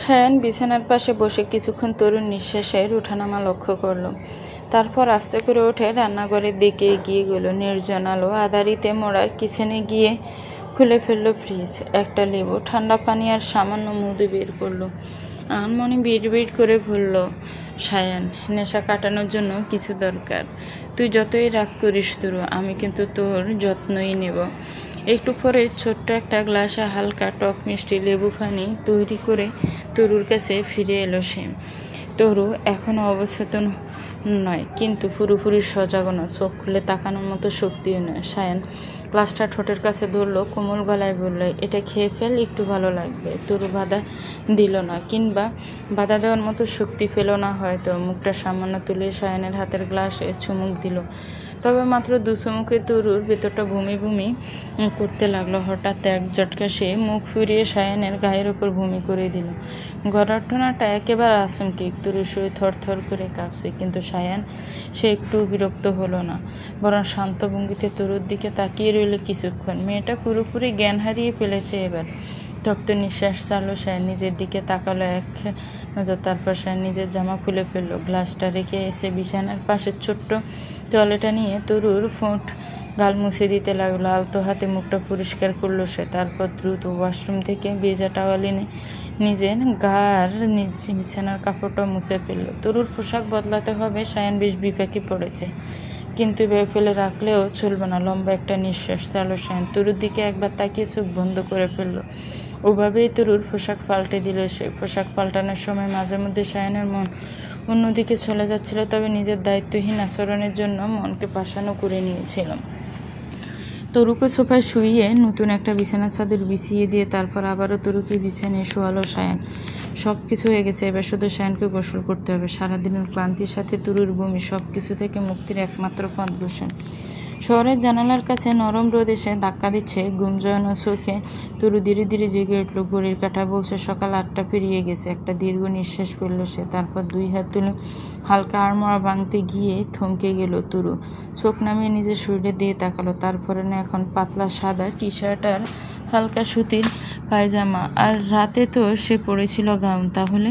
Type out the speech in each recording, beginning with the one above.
সায়ান বিছানার পাশে বসে কিছুক্ষণ তরুণ নিঃশ্বাসের ওঠানামা লক্ষ্য করল। তারপর আস্তে করে উঠে রান্নাঘরের দিকে এগিয়ে গেল। নির্জন আলো আধারিতে মোড়া কিচেনে গিয়ে খুলে ফেলল ফ্রিজ। একটা লেবু, ঠান্ডা পানি আর সামান্য মধু বের করলো। আনমনে বিড় করে বলল, সায়ান, নেশা কাটানোর জন্য কিছু দরকার। তুই যতই রাগ করিস তরু, আমি কিন্তু তোর যত্নই নেব। একটু পরে ছোট্ট একটা গ্লাসে হালকা টক মিষ্টি লেবু পানি তৈরি করে তরুর কাছে ফিরে এলো সে। তরু এখনও অবচেতন নয়, কিন্তু পুরোপুরি সজাগও নয়, চোখ খুলে তাকানোর মতো শক্তিও নয়। সায়ান গ্লাসটা ঠোঁটের কাছে ধরলো, কোমল গলায় বলল, এটা খেয়ে ফেল, একটু ভালো লাগবে। তরু বাধা দিল না, কিংবা বাধা দেওয়ার মতো শক্তি পেল না হয়তো। মুখটা সামান্য তুলে সায়ানের হাতের গ্লাসে চুমুক দিল। তবে মাত্র দু চুমুকে তরুর ভেতরটা ভূমি করতে লাগলো। হঠাৎ এক ঝটকা সে মুখ ফিরিয়ে সায়ানের গায়ের ওপর ভূমি করে দিল। গড়াটনাটা একেবারে আচমকিক। তরুর শরীর থরথর করে কাঁপছে, কিন্তু সায়ান সে একটু বিরক্ত হলো না, বরং শান্ত ভঙ্গিতে তরুর দিকে তাকিয়ে রইল কিছুক্ষণ। মেয়েটা পুরোপুরি জ্ঞান হারিয়ে ফেলেছে এবার। তপ্ত নিঃশ্বাস ছাড়লো সায়ান, নিজের দিকে তাকালো এক নজর, তারপর সায়ান নিজের জামা খুলে ফেললো। গ্লাসটা রেখে এসে বিছানার পাশে ছোট্ট টয়লেটটা নিয়ে তরুর ফোঁট গাল মুছে দিতে লাগলো। আলতো হাতে মুখটা পরিষ্কার করলো সে। তারপর দ্রুত ওয়াশরুম থেকে ভেজা টাওয়াল এনে নিজের গার বিছানার কাপড়টা মুছে ফেললো। তরুর পোশাক বদলাতে হবে। সায়ান বেশ বিপাকে পড়েছে, কিন্তু ভেবে ফেলে রাখলেও চলবে না। লম্বা একটা নিঃশ্বাস ছাড়লো সায়ান। তরুর দিকে একবার তাকিয়ে চোখ বন্ধ করে ফেললো। ওভাবেই তরুর পোশাক পাল্টে দিল সে। পোশাক পাল্টানোর সময় মাঝে মধ্যে সায়ানের মন অন্যদিকে চলে যাচ্ছিল, তবে নিজের দায়িত্বহীন আচরণের জন্য মনকে পাষাণও করে নিয়েছিল। তরুকে সোফায় শুইয়ে নতুন একটা বিছানার চাদর বিছিয়ে দিয়ে তারপর আবারও তরুকে বিছানায় শোয়ালো সায়ান। সব কিছু হয়ে গেছে, এবার শুধু সায়ানকে গোসল করতে হবে। সারাদিনের ক্লান্তির সাথে তরুর বমি, সব কিছু থেকে মুক্তির একমাত্র পথ গোসল। শহরের জানালার কাছে নরম রোদ এসে ধাক্কা দিচ্ছে ঘুম জড়ানো চোখে। তরু ধীরে ধীরে জেগে উঠল। ঘড়ির কাঁটা বলছে সকাল 8টা পেরিয়ে গেছে। একটা দীর্ঘ নিঃশ্বাস ফেলল সে। তারপর দুই হাত তুলে হালকা আড়মোড়া ভাঙতে গিয়ে থমকে গেল তরু। চোখ নামিয়ে নিজের শরীরে দিয়ে তাকালো। তারপরে না এখন পাতলা সাদা টি শার্ট আর হালকা সুতির পায়জামা, আর রাতে তো সে পরেছিল গাউন। তাহলে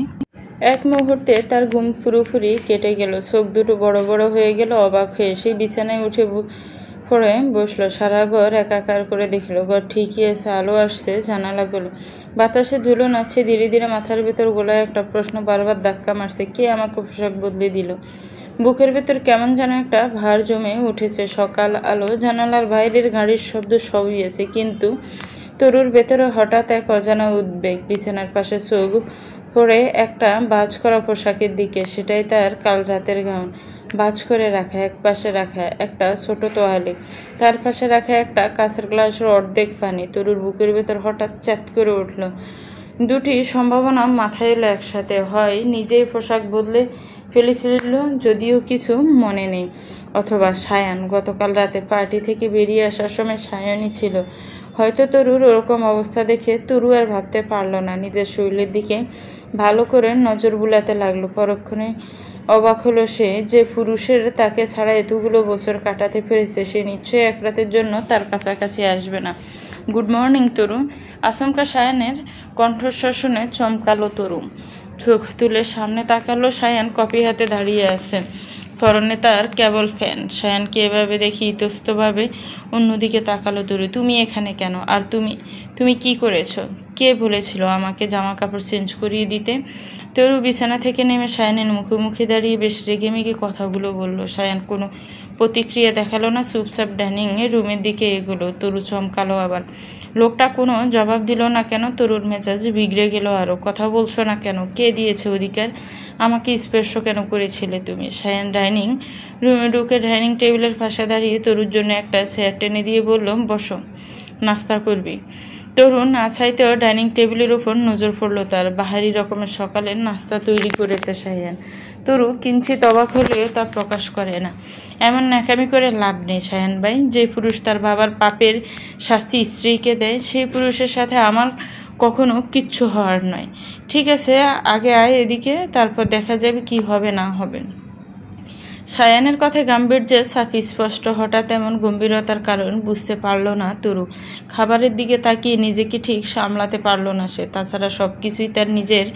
এক মুহূর্তে তার ঘুম পুরোপুরি কেটে গেল। চোখ দুটো বড় বড় হয়ে গেল। অবাক হয়ে সেই বিছানায় উঠে পড়ে বসলো। সারা ঘর একাকার করে দেখল। ঘর ঠিকই আছে, আলো আসছে জানালাগুলো, বাতাসে ধুলো নাচছে। ধীরে ধীরে মাথার ভেতর গোলায় একটা প্রশ্ন বারবার ধাক্কা মারছে, কে আমাকে পোশাক বদলে দিল? বুকের ভেতর কেমন যেন একটা ভার জমে উঠেছে। সকাল আলো, জানালার বাইরের গাড়ির শব্দ সবই আছে, কিন্তু তরুর ভেতরে হঠাৎ এক অজানা উদ্বেগ। বিছানার পাশে চোখ পড়ে একটা বাজ করা পোশাকের দিকে। সেটাই তার কাল রাতের গাউন, বাজ করে রাখা, এক পাশে রাখা একটা ছোট তোয়ালে, তার পাশে রাখা একটা কাঁচের গ্লাসের অর্ধেক পানি। তরুর বুকের ভেতর হঠাৎ চ্যাত করে উঠল। দুটি সম্ভাবনা মাথায় এলো একসাথে। হয় নিজেই পোশাক বদলে ফেলেছিল, যদিও কিছু মনে নেই, অথবা সায়ান গতকাল রাতে পার্টি থেকে বেরিয়ে আসার সময় সায়ানই ছিল। হয়তো তরুর ওরকম অবস্থা দেখে তরু আর ভাবতে পারল না। নিজের শরীরের দিকে ভালো করে নজর বুলাতে লাগলো। পরক্ষণে অবাক হলো সে, যে পুরুষের তাকে ছাড়া এতগুলো বছর কাটাতে পেরেছে, সে নিশ্চয়ই এক রাতের জন্য তার কাছাকাছি আসবে না। গুড মর্নিং তরু। আচমকা সায়ানের কণ্ঠস্বর শুনে চমকালো তরু। চোখ তুলে সামনে তাকালো। সায়ান কপি হাতে দাঁড়িয়ে আছে, পরনে তার কেবল ফ্যান। সায়ানকে এভাবে দেখি ইতস্তভাবে অন্যদিকে তাকালো তরু। তুমি এখানে কেন? আর তুমি কি করেছো? কে বলেছিল আমাকে জামা কাপড় চেঞ্জ করিয়ে দিতে? তরু বিছানা থেকে নেমে সায়ানের মুখোমুখি দাঁড়িয়ে বেশ রেগেমেগে কথাগুলো বলল। সায়ান কোনো প্রতিক্রিয়া দেখালো না, চুপচাপ ডাইনিং রুমের দিকে এগোলো। তরু চমকালো আবার। লোকটা কোনো জবাব দিল না কেন? তরুর মেজাজ বিগড়ে গেল আরও। কথা বলছো না কেন? কে দিয়েছে অধিকার? আমাকে স্পর্শ কেন করেছিলে তুমি? সায়ান ডাইনিং রুমে ঢুকে ডাইনিং টেবিলের পাশে দাঁড়িয়ে তরুর জন্য একটা চেয়ার টেনে দিয়ে বলল, বসো, নাস্তা করবি। তরুণ আছাইতেও ডাইনিং টেবিলের উপর নজর পড়ল তার। বাহারি রকমের সকালের নাস্তা তৈরি করেছে সায়ান। তরু কিঞ্চিত অবাক হলেও তা প্রকাশ করে না। এমন ন্যাকামি করে লাভ নেই সায়ান ভাই। যে পুরুষ তার বাবার পাপের শাস্তি স্ত্রীকে দেয়, সেই পুরুষের সাথে আমার কখনো কিচ্ছু হওয়ার নয়। ঠিক আছে, আগে আয় এদিকে, তারপর দেখা যাবে কি হবে না হবে। সায়ানের কথায় গাম্ভীর্যে সাফি স্পষ্ট। হঠাৎ এমন গম্ভীরতার কারণ বুঝতে পারল না তরু। খাবারের দিকে তাকিয়ে নিজেকে ঠিক সামলাতে পারল না সে। তাছাড়া সব কিছুই তার নিজের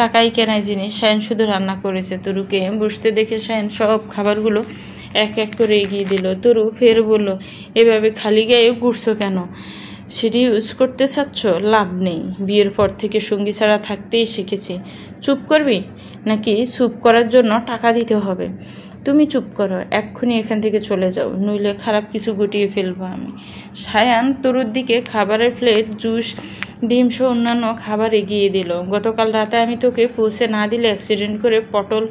টাকায় কেনাই জিনিস। সায়ান শুধু রান্না করেছে। তরুকে বসতে দেখে সায়ান সব খাবারগুলো এক এক করে এগিয়ে দিল। তরু ফের বলল, এভাবে খালি গায়ে ঘুরছো কেন? সেটি ইউজ করতে চাচ্ছ? লাভ নেই। বিয়ের পর থেকে সঙ্গী ছাড়া থাকতেই শিখেছি। চুপ করবি নাকি চুপ করার জন্য টাকা দিতে হবে? তুমি চুপ করো, এক্ষুনি এখান থেকে চলে যাও, নইলে খারাপ কিছু গুটিয়ে ফেলবো আমি। সায়ান তরুর দিকে খাবারের প্লেট, জুস, ডিম সহ অন্যান্য খাবার এগিয়ে দিল। গতকাল রাতে আমি তোকে পৌঁছে না দিলে অ্যাক্সিডেন্ট করে পটল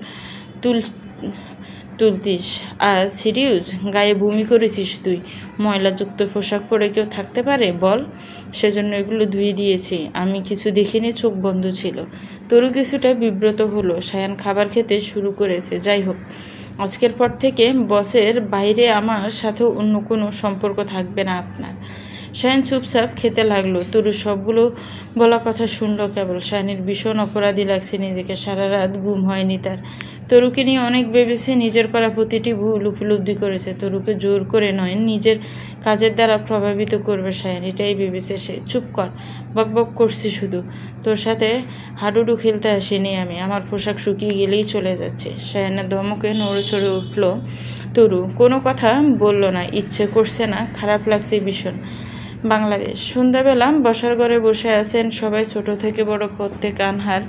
তুলতিস, আর সিরিয়াস গায়ে বমি করেছিস তুই। ময়লাযুক্ত পোশাক পরে কেউ থাকতে পারে বল? সেজন্য এগুলো ধুয়ে দিয়েছি। আমি কিছু দেখিনি, চোখ বন্ধ ছিল। তরু কিছুটা বিব্রত হলো। সায়ান খাবার খেতে শুরু করেছে। যাই হোক, আজকের পর থেকে বসের বাইরে আমার সাথে অন্য কোনো সম্পর্ক থাকবে না আপনার। সায়ান চুপচাপ খেতে লাগলো। তরু সবগুলো বলা কথা শুনলো কেবল। সায়ানের ভীষণ অপরাধী লাগছে নিজেকে। সারা রাত ঘুম হয়নি তার। তরুকে নিয়ে অনেক ভেবেছে, নিজের করা প্রতিটি ভুল উপলব্ধি করেছে। তরুকে জোর করে নয়, নিজের কাজের দ্বারা প্রভাবিত করবে সায়ান, এটাই ভেবেছে সে। চুপ কর, বকবক করছি শুধু। তোর সাথে হাডুডু খেলতে আসিনি আমি। আমার পোশাক শুকিয়ে গেলেই চলে যাচ্ছে। সায়ানের ধমকে নড়ে চড়ে উঠল তরু। কোনো কথা বলল না, ইচ্ছে করছে না, খারাপ লাগছে ভীষণ। বাংলাদেশ। সন্ধ্যাবেলা বসার ঘরে বসে আছেন সবাই। ছোট থেকে বড় প্রত্যেক আনহার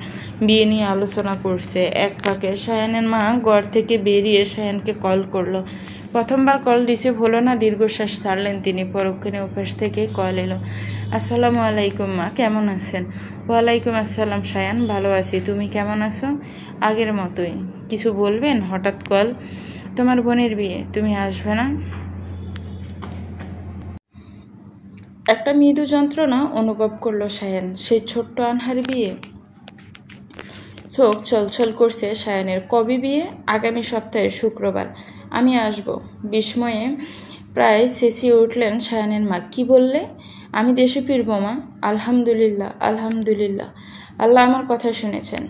বিয়ে নিয়ে আলোচনা করছে। এক ফাঁকে সায়ানের মা ঘর থেকে বেরিয়ে সায়ানকে কল করলো। প্রথমবার কল রিসিভ হলো না, দীর্ঘশ্বাস ছাড়লেন তিনি। পরক্ষণে উপাস থেকে কল এলো। আসসালামু আলাইকুম মা, কেমন আছেন? ওয়ালাইকুম আসসালাম সায়ান, ভালো আছি। তুমি কেমন আছো? আগের মতোই। কিছু বলবেন? হঠাৎ কল? তোমার বোনের বিয়ে, তুমি আসবে না? একটা মৃদু যন্ত্রণা অনুভব করলো সায়ান। সেই ছোট্ট আনহার বিয়ে। চোখ ছলছল করছে সায়ানের। কবে বিয়ে? আগামী সপ্তাহে শুক্রবার। আমি আসব। বিস্ময়ে প্রায় চেঁচিয়ে উঠলেন সায়ানের মা। কি বললে? আমি দেশে ফিরব মা। আলহামদুলিল্লাহ, আলহামদুলিল্লাহ, আল্লাহ আমার কথা শুনেছেন।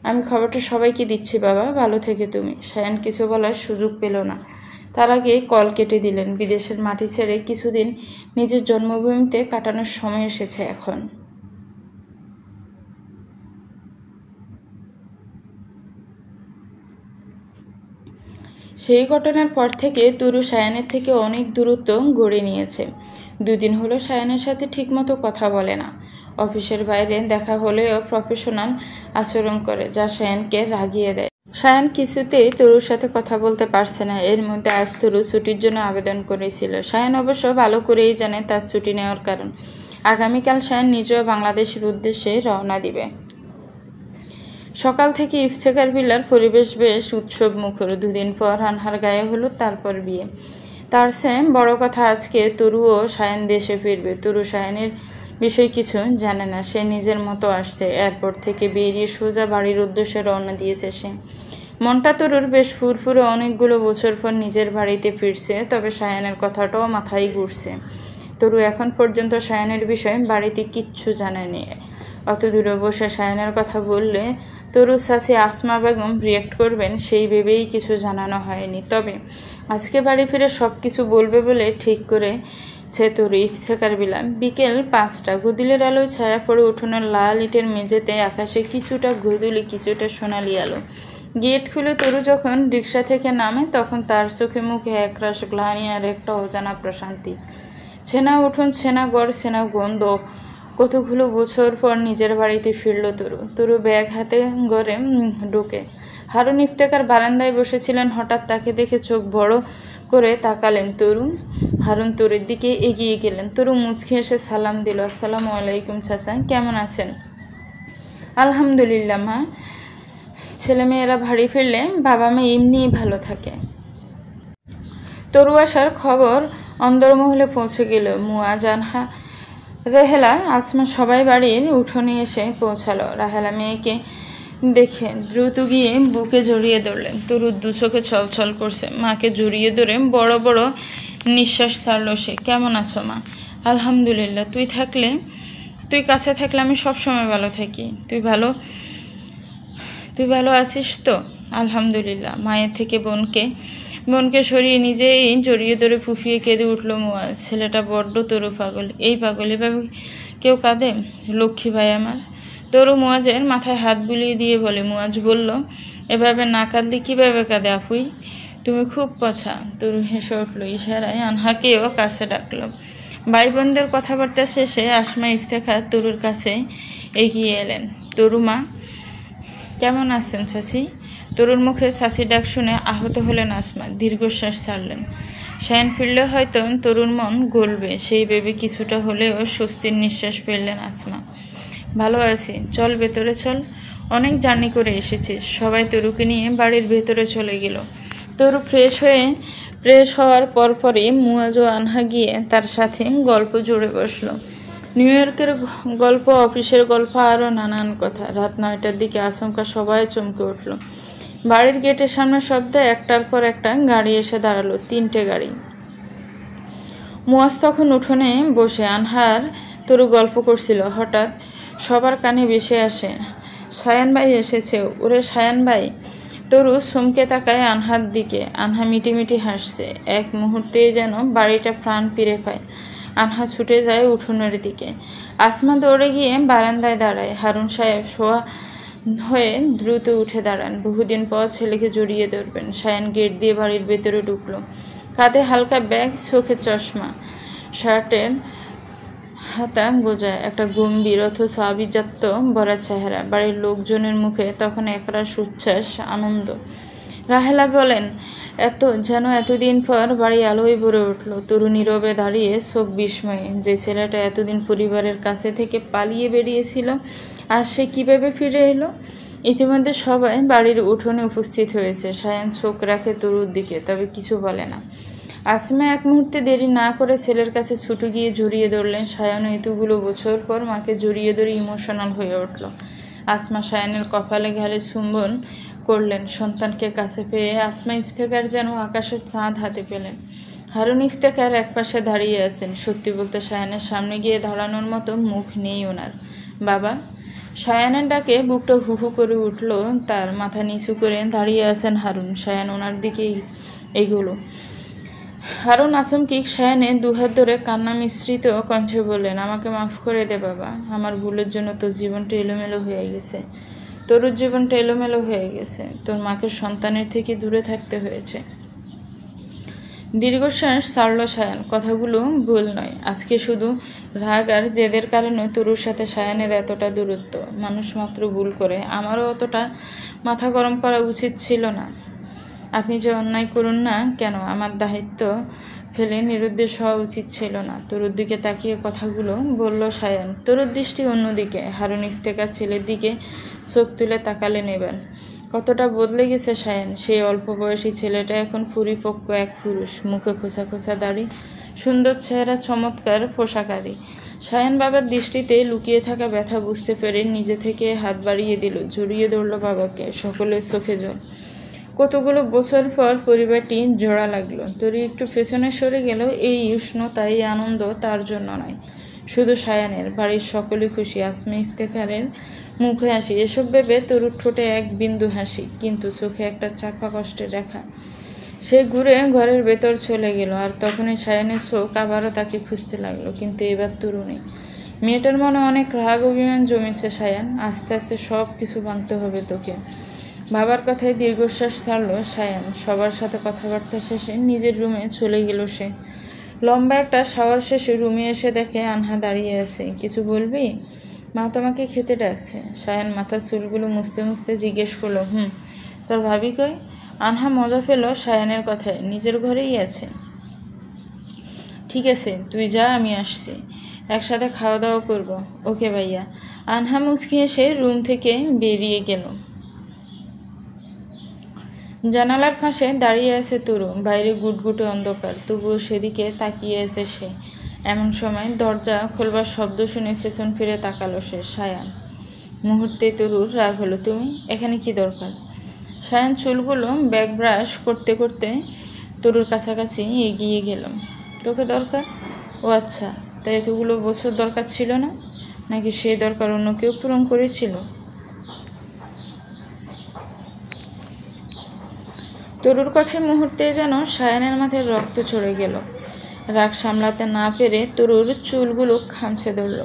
আমি খবরটা সবাইকে দিচ্ছি বাবা, ভালো থেকে তুমি। সায়ান কিছু বলার সুযোগ পেল না। তার আগে কল কেটে দিলেন। বিদেশের মাটি ছেড়ে কিছুদিন নিজের জন্মভূমিতে কাটানোর সময় এসেছে এখন। সেই ঘটনার পর থেকে তরু সায়ানের থেকে অনেক দূরত্ব গড়ে নিয়েছে। দুদিন হলো সায়ানের সাথে ঠিকমতো কথা বলে না। অফিসের বাইরে দেখা হলেও প্রফেশনাল আচরণ করে, যা সায়ানকে রাগিয়ে দেয়। সায়ান কিছুতেই তরুর সাথে কথা বলতে পারছে না। এর মধ্যে আজ তরু ছুটির জন্য আবেদন করেছিল। সায়ান অবশ্য ভালো করেই জানে তার ছুটি নেওয়ার কারণ। আগামীকাল সায়ান নিজেও বাংলাদেশের উদ্দেশ্যে রওনা দিবে। সকাল থেকে ইফতেখার বিলার পরিবেশ বেশ উৎসব মুখর। দুদিন পর আনহার গায়ে হলুদ, তারপর বিয়ে। তার চেয়ে বড় কথা, আজকে তরু ও সায়ান দেশে ফিরবে। তরু সায়ানের বিষয় কিছু জানে না। সে নিজের মতো আসছে। এয়ারপোর্ট থেকে বেরিয়ে সোজা বাড়ির উদ্দেশ্যে রওনা দিয়েছে সে। মনটা তরুর বেশ ফুরফুরে। অনেকগুলো বছর পর নিজের বাড়িতে ফিরছে। তবে সায়ানের কথাটাও মাথায় ঘুরছে। তরু এখন পর্যন্ত সায়ানের বিষয়ে বাড়িতে কিচ্ছু জানেনি। অত দূরে বসে সায়ানের কথা বললে তরুর চাচি আসমা বেগম রিয়েক্ট করবেন, সেই ভেবেই কিছু জানানো হয়নি। তবে আজকে বাড়ি ফিরে সব কিছু বলবে বলে ঠিক করেছে তরু। ইফতেখার বিলাম। বিকেল 5টা। গুদিলের আলোয় ছায়া পড়ে উঠোনের লাল ইটের মেঝেতে। আকাশে কিছুটা গুদুলি, কিছুটা সোনালি আলো। গেট খুলে তরু যখন রিক্সা থেকে নামে, তখন তার চোখে মুখে একরাশ গ্লানি আর একটা অজানা প্রশান্তি। ছেনা উঠোন, ছেনা ঘর, ছেনা গন্ধ। কতগুলো বছর পর নিজের বাড়িতে ফিরল তরু। তরু ব্যাগ হাতে ঘরে ঢোকে। হারুন ইফতেখার বারান্দায় বসেছিলেন। হঠাৎ তাকে দেখে চোখ বড় করে তাকালেন তরু। হারুন তরুর দিকে এগিয়ে গেলেন। তরু মুচকি এসে সালাম দিল। আসসালামু আলাইকুম চাচা, কেমন আছেন? আলহামদুলিল্লাহ মা। ছেলেমেয়েরা বাড়ি ফিরলে বাবা মা এমনিই ভালো থাকে। তরু আসার খবর অন্দরমহলে পৌঁছে গেল। মুয়াজ, আনহা, রেহেলা, আসমা সবাই বাড়ির উঠোনে এসে পৌঁছালো। রাহেলা মেয়েকে দেখে দ্রুত গিয়ে বুকে জড়িয়ে ধরলেন। তরুর দু চোখে ছলছল করছে। মাকে জড়িয়ে ধরে বড় বড় নিঃশ্বাস ছাড়ল সে। কেমন আছো মা? আলহামদুলিল্লাহ। তুই কাছে থাকলে আমি সবসময় ভালো থাকি। তুই ভালো আছিস তো? আলহামদুলিল্লাহ। মায়ের থেকে বোনকে সরিয়ে নিজেই জড়িয়ে ধরে ফুঁপিয়ে কেঁদে উঠল মুয়াজ। ছেলেটা বড্ড তরু পাগল। এই পাগল, এভাবে কেউ কাঁদে? লক্ষ্মী ভাই আমার। তরু মুয়াজের মাথায় হাত বুলিয়ে দিয়ে বলে। মুয়াজ বলল, এভাবে না কাঁদলে কীভাবে কাঁদে আপুই? তুমি খুব পছা। তরু হেসে উঠল। ইশারায় আনহাকেও কাছে ডাকল। ভাই বোনদের কথাবার্তা শেষে আসমা ইফতেখার তরুর কাছে এগিয়ে এলেন। তরু মা কেমন আছেন চাচি? তরুর মুখে চাচি ডাক শুনে আহত হলেন আসমা। দীর্ঘশ্বাস ছাড়লেন। শায়ন ফিরলে হয়তো তরুর মন গলবে, সেই ভেবে কিছুটা হলেও স্বস্তির নিঃশ্বাস ফেললেন আসমা। ভালো আছি, চল ভেতরে চল, অনেক জার্নি করে এসেছিস। সবাই তরুকে নিয়ে বাড়ির ভেতরে চলে গেল। তরু ফ্রেশ হওয়ার পরপরই মুয়াজ ও আনহা গিয়ে তার সাথে গল্প জুড়ে বসলো। নিউ ইয়র্কের গল্প, অফিসের গল্প, আরও নানান কথা। রাত 9টার দিকে আচমকা সবাই চমকে উঠল। বাড়ির গেটের সামনে শব্দে একটার পর একটা গাড়ি এসে দাঁড়ালো। 3টে গাড়ি। মুয়াজ তখন উঠোনে বসে আনহার তরু গল্প করছিল। হঠাৎ সবার কানে ভেসে আসে, শায়ান ভাই এসেছে। ওরে শায়ান ভাই! তরু চমকে তাকায় আনহার দিকে। আনহা মিটিমিটি হাসছে। এক মুহূর্তেই যেন বাড়িটা প্রাণ ফিরে পায়। আনহা ছুটে যায় উঠোনের দিকে। আসমা দৌড়ে গিয়ে বারান্দায় দাঁড়ায়। হারুন সাহেব শোয়া হয়ে দ্রুত উঠে দাঁড়ান। বহুদিন পর ছেলেকে জড়িয়ে ধরবেন। শায়ান গেট দিয়ে বাড়ির ভেতরে ঢুকলো। কাঁধে হালকা ব্যাগ, চোখে চশমা, শার্টের হাতা গোজায়, একটা গম্ভীর অথচ আভিজাত্য ভরা চেহারা। বাড়ির লোকজনের মুখে তখন একরাশ উচ্ছ্বাস, আনন্দ। রাহেলা বলেন, এতদিন পর বাড়ি আলোয় ভরে উঠল। তরু নীরবে দাঁড়িয়ে, চোখ বিস্ময়ে। যে ছেলেটা এতদিন পরিবারের কাছে থেকে পালিয়ে বেরিয়েছিল, আর সে কিভাবে ফিরে এলো? ইতিমধ্যে সবাই বাড়ির উঠোনে উপস্থিত হয়েছে। শায়ান চোখ রাখে তরুর দিকে, তবে কিছু বলে না। আসমা এক মুহূর্তে দেরি না করে ছেলের কাছে ছুটে গিয়ে জড়িয়ে ধরলেন। শায়ানও এতগুলো বছর পর মাকে জড়িয়ে ধরে ইমোশনাল হয়ে উঠল। আসমা শায়ানের কপালে ঘালে চুম্বন করলেন। সন্তানকে কাছে পেয়ে আসমা ইফতেখার যেন আকাশের চাঁদ হাতে পেলেন। হারুন ইফতেখার একপাশে দাঁড়িয়ে আছেন। সত্যি বলতে শায়ানের সামনে গিয়ে দাঁড়ানোর মতো মুখ নেই ওনার। বাবা! শায়ানের ডাকে বুকটা হু হু করে উঠল তার। মাথা নিচু করে দাঁড়িয়ে আছেন হারুন। শায়ান ওনার দিকে এগোলো। হারুন আচমকিক শায়ানে দুহাত ধরে কান্না মিশ্রিত কণ্ঠে বললেন, আমাকে মাফ করে দে বাবা। আমার ভুলের জন্য তোর জীবনটা এলোমেলো হয়ে গেছে। তরুর জীবনটা এলোমেলো হয়ে গেছে। তোর মাকে সন্তানের থেকে দূরে থাকতে হয়েছে। দীর্ঘশ্বাস ছাড়ল শায়ান। কথাগুলো ভুল নয়। আজকে শুধু রাগ আর জেদের কারণে তরুর সাথে শায়ানের এতটা দূরত্ব। মানুষ মাত্র ভুল করে। আমারও অতটা মাথা গরম করা উচিত ছিল না। আপনি যে অন্যায় করুন না কেন, আমার দায়িত্ব ফেলে নিরুদ্দেশ হওয়া উচিত ছিল না। তরুর দিকে তাকিয়ে কথাগুলো বলল শায়ান। তরুর দৃষ্টি অন্যদিকে। হারুন ইফতেখার ছেলের দিকে চোখ তুলে তাকালেন এবার। কতটা বদলে গেছে শায়ান। সেই অল্প বয়সী ছেলেটা এখন পরিপক্ক এক পুরুষ। মুখে খোঁচা খোঁচা দাড়ি, সুন্দর চেহারা, চমৎকার পোশাক আদি। শায়ান বাবার দৃষ্টিতে লুকিয়ে থাকা ব্যথা বুঝতে পেরে নিজে থেকে হাত বাড়িয়ে দিল, জড়িয়ে ধরল বাবাকে। সকলের চোখে জল। কতগুলো বছর পর পরিবারটি জোড়া লাগলো। তরু একটু পেছনে সরে গেল। এই উষ্ণতা, এই আনন্দ তার জন্য নয়, শুধু শায়ানের। বাড়ির সকলে খুশি। আসমা ইফতেখারের মুখে হাসি। এসব ভেবে তরুর ঠোঁটে এক বিন্দু হাসি, কিন্তু চোখে একটা চাপা কষ্টের রেখা। সে ঘুরে ঘরের ভেতর চলে গেল। আর তখনই শায়ানের চোখ আবারও তাকে খুঁজতে লাগলো, কিন্তু এবার তরু নেই। মেয়েটার মনে অনেক রাগ অভিমান জমেছে। শায়ান, আস্তে আস্তে সব কিছু ভাঙতে হবে তোকে। বাবার কথায় দীর্ঘশ্বাস ছাড়ল শায়ান। সবার সাথে কথাবার্তা শেষে নিজের রুমে চলে গেল সে। লম্বা একটা শাওয়ার শেষে রুমে এসে দেখে আনহা দাঁড়িয়ে আছে। কিছু বলবি? মা তোমাকে খেতে ডাকছে। শায়ান মাথার চুলগুলো মুছতে মুছতে জিজ্ঞেস করলো, তোর ভাবি কই? আনহা মজা পেল শায়ানের কথায়। নিজের ঘরেই আছে। ঠিক আছে, তুই যা, আমি আসছি। একসাথে খাওয়া দাওয়া করবো। ওকে ভাইয়া। আনহা মুচকি এসে রুম থেকে বেরিয়ে গেল। জানালার পাশে দাঁড়িয়ে আছে তরু। বাইরে গুটগুটে অন্ধকার, তবুও সেদিকে তাকিয়ে আছে সে। এমন সময় দরজা খোলবার শব্দ শুনে পেছন ফিরে তাকালো সে। শায়ান। মুহূর্তে তরুর রাগ হলো। তুমি এখানে কি দরকার? শায়ান চুলগুলো ব্যাক ব্রাশ করতে করতে তরুর কাছাকাছি এগিয়ে গেল। তোকে দরকার? ও আচ্ছা, তাই এতগুলো বছর দরকার ছিল না, নাকি সেই দরকার অন্য কেউ পূরণ করেছিল? তরুর কথায় মুহূর্তে যেন সায়ানের মাথায় রক্ত চড়ে গেল। রাগ সামলাতে না পেরে তরুর চুলগুলো খামছে ধরল।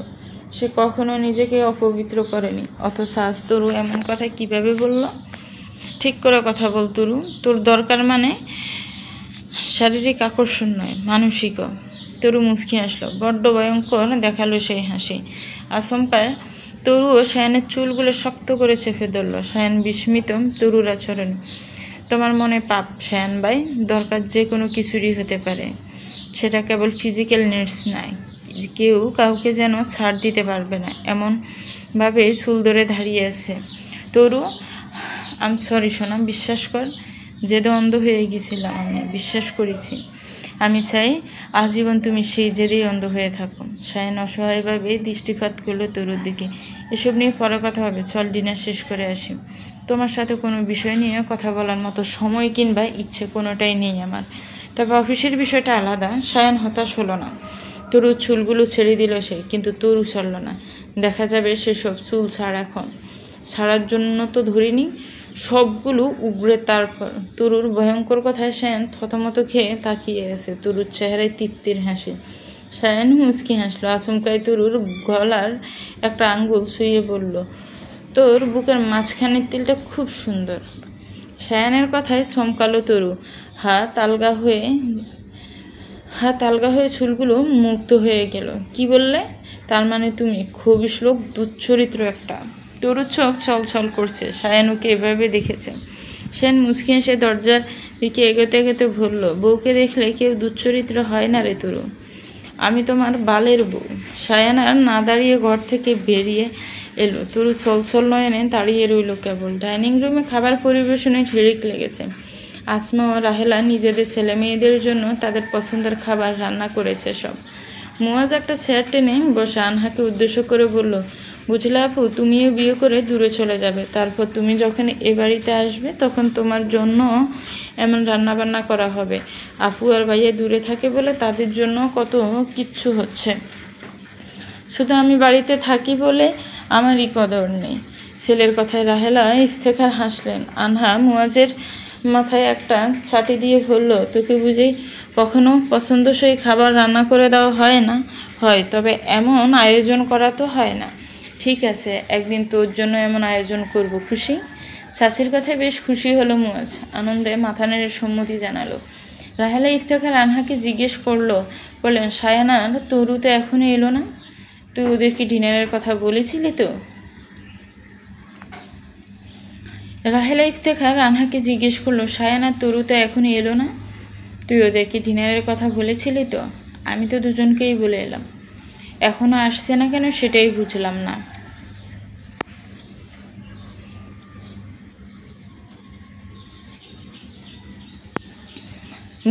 সে কখনো নিজেকে অপবিত্র করেনি, অথচ আজ তরু এমন কথা কিভাবে বলল? ঠিক করে কথা বল তরু, তোর দরকার মানে শারীরিক আকর্ষণ নয়, মানসিকও। তরু মুচকি হাসলো, বড্ড ভয়ঙ্কর দেখালো সেই হাসি। আচমকায় তরুও সায়ানের চুলগুলো শক্ত করে চেপে ধরল। সায়ান বিস্মিত তরুর আচরণ। তোমার মনে পাপ সায়ান ভাই, দরকার যে কোনো কিছুরই হতে পারে, সেটা কেবল ফিজিক্যাল নিডস নয়। কেউ কাউকে যেন ছাড় দিতে পারবে না এমনভাবে চুল ধরে দাঁড়িয়ে আছে। তরু, আম সরি সোনা, বিশ্বাস কর, জেদে অন্ধ হয়ে গেছিলাম, আমি বিশ্বাস করেছি। আমি চাই আজীবন তুমি সেই জেদেই অন্ধ হয়ে থাকো। সায়ান অসহায়ভাবে দৃষ্টিপাত করলো তরুর দিকে। এসব নিয়ে পরে কথা হবে, চল ডিনার শেষ করে আসি। তোমার সাথে কোনো বিষয় নিয়ে কথা বলার মতো সময় কিংবা ইচ্ছে কোনোটাই নেই আমার। তবে অফিসের বিষয়টা আলাদা। সায়ান হতাশ হলো না। তরুর চুলগুলো ছেড়ে দিল সে, কিন্তু তরু ছাড়ল না। দেখা যাবে সেসব চুল ছাড় এখন। ছাড়ার জন্য তো ধরিনি, সবগুলো উগড়ে। তারপর তরুর ভয়ঙ্কর কথায় সায়ান থতমত খেয়ে তাকিয়ে আছে। তরুর চেহারায় তৃপ্তির হাসি। সায়ান মুচকি হাসলো। আচমকায় তরুর গলার একটা আঙ্গুল ছুঁয়ে বলল, তোর বুকের মাঝখানের তিলটা খুব সুন্দর। সায়ানের কথায় চমকালো তরু। হাত আলগা হয়ে চুলগুলো মুক্ত হয়ে গেল। কি বললে? তার মানে তুমি খবিশ লোক, দুচ্চরিত্র একটা। তরুর চোখ ছলছল করছে। সায়ান ওকে এভাবে দেখেছে। সায়ান মুচকি এসে দরজার দিকে এগোতে এগোতে বলল, বউকে দেখলে কেউ দুচ্চরিত্র হয় না রে তরু। আমি তোমার বালের বউ। সায়ান আর না দাঁড়িয়ে ঘর থেকে বেরিয়ে এলো। তরু ছলছল নয়নে দাঁড়িয়ে রইল কেবল। ডাইনিং রুমে খাবার পরিবেশনে হিড়িক লেগেছে। আসমা ও রাহেলা নিজেদের ছেলে মেয়েদের জন্য তাদের পছন্দের খাবার রান্না করেছে সব। মুয়াজ একটা চেয়ার টেনে বসে আনহাকে উদ্দেশ্য করে বলল, বুঝলে আপু, তুমিও বিয়ে করে দূরে চলে যাবে। তারপর তুমি যখন এ বাড়িতে আসবে তখন তোমার জন্য এমন রান্নাবান্না করা হবে। আপু আর ভাইয়া দূরে থাকে বলে তাদের জন্য কত কিচ্ছু হচ্ছে। শুধু আমি বাড়িতে থাকি বলে আমারই কদর নেই। ছেলের কথায় রাহেলা ইফতেখার হাসলেন। আনহা মুয়াজের মাথায় একটা চাটি দিয়ে বলল, তোকে বুঝি কখনো পছন্দসই খাবার রান্না করে দেওয়া হয় না? হয়, তবে এমন আয়োজন করা তো হয় না। ঠিক আছে, একদিন তোর জন্য এমন আয়োজন করব, খুশি? চাচির কথায় বেশ খুশি হলো মুয়াজ। আনন্দে মাথা নেড়ে সম্মতি জানালো। রাহেলা ইফতেখার আনহাকে জিজ্ঞেস বললেন, সায়ানা, তরু তো এখনো এলো না? তুই ওদেরকে ডিনারের কথা বলেছিলি তো? রাহেলা ইফতেখার আনহাকে জিজ্ঞেস করলো, সায়ানা, তরু তো এখনো এলো না? তুই ওদেরকে ডিনারের কথা বলেছিলি তো? আমি তো দুজনকেই বলে এলাম। এখনো আসছে না কেন সেটাই বুঝলাম না।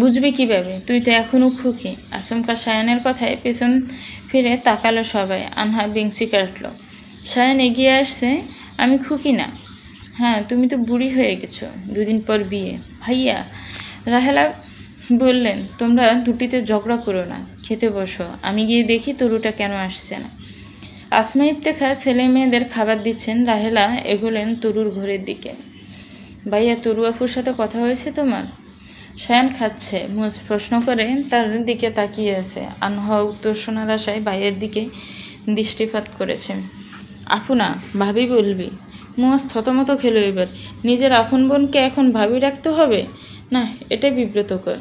বুঝবি কিভাবে? তুই তো এখনো খুকি। আচমকা সায়ানের কথায় পেছন ফিরে তাকালো সবাই। আনহা বেঞ্চি কাটলো। সায়ান এগিয়ে আসছে। আমি খুকি না। হ্যাঁ, তুমি তো বুড়ি হয়ে গেছো, 2 দিন পর বিয়ে। ভাইয়া, রাহেলা বললেন, তোমরা দুটিতে ঝগড়া করো না, খেতে বসো, আমি গিয়ে দেখি তরুটা কেন আসছে না। আসমা ইফতেখার ছেলে মেয়েদের খাবার দিচ্ছেন। রাহেলা এগোলেন তরুর ঘরের দিকে। ভাইয়া, তরু আপুর সাথে কথা হয়েছে তোমার? সায়ান খাচ্ছে। মুয়াজ প্রশ্ন করে তার দিকে তাকিয়ে আছে। আনহা উত্তর শোনার আশায় ভাইয়ের দিকে দৃষ্টিপাত করেছে। আপু না, ভাবি বলবি। মুয়াজ থতমত খেলো এবার। নিজের আপন বোনকে এখন ভাবি রাখতে হবে? না, এটা বিব্রতকর।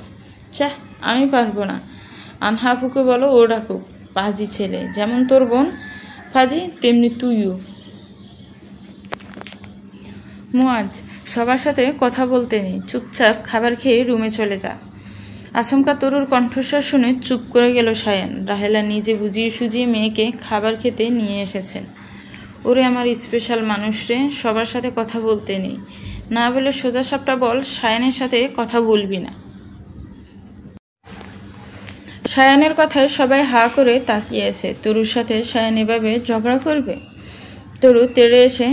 চাহ, আমি পারবো না। আনহা আপুকে বলো ও ডাকুক। পাজি ছেলে, যেমন তোর বোন ফাজি তেমনি তুইও। মুয়াজ, সবার সাথে কথা বলতে নেই, চুপচাপ খাবার খেয়ে রুমে চলে যা। আচমকা তরুর কণ্ঠস্বর শুনে চুপ করে গেল সায়ান। রাহেলা নিজে বুঝিয়ে সুজিয়ে মেয়েকে খাবার খেতে নিয়ে এসেছেন। ওরে আমার স্পেশাল মানুষ রে, সবার সাথে কথা বলতে নেই, না বলে সোজা সাপটা বল সায়ানের সাথে কথা বলবি না। সায়ানের কথায় সবাই হা করে তাকিয়ে আছে। তরুর সাথে সায়ান এভাবে ঝগড়া করবে? তরু তেড়ে এসে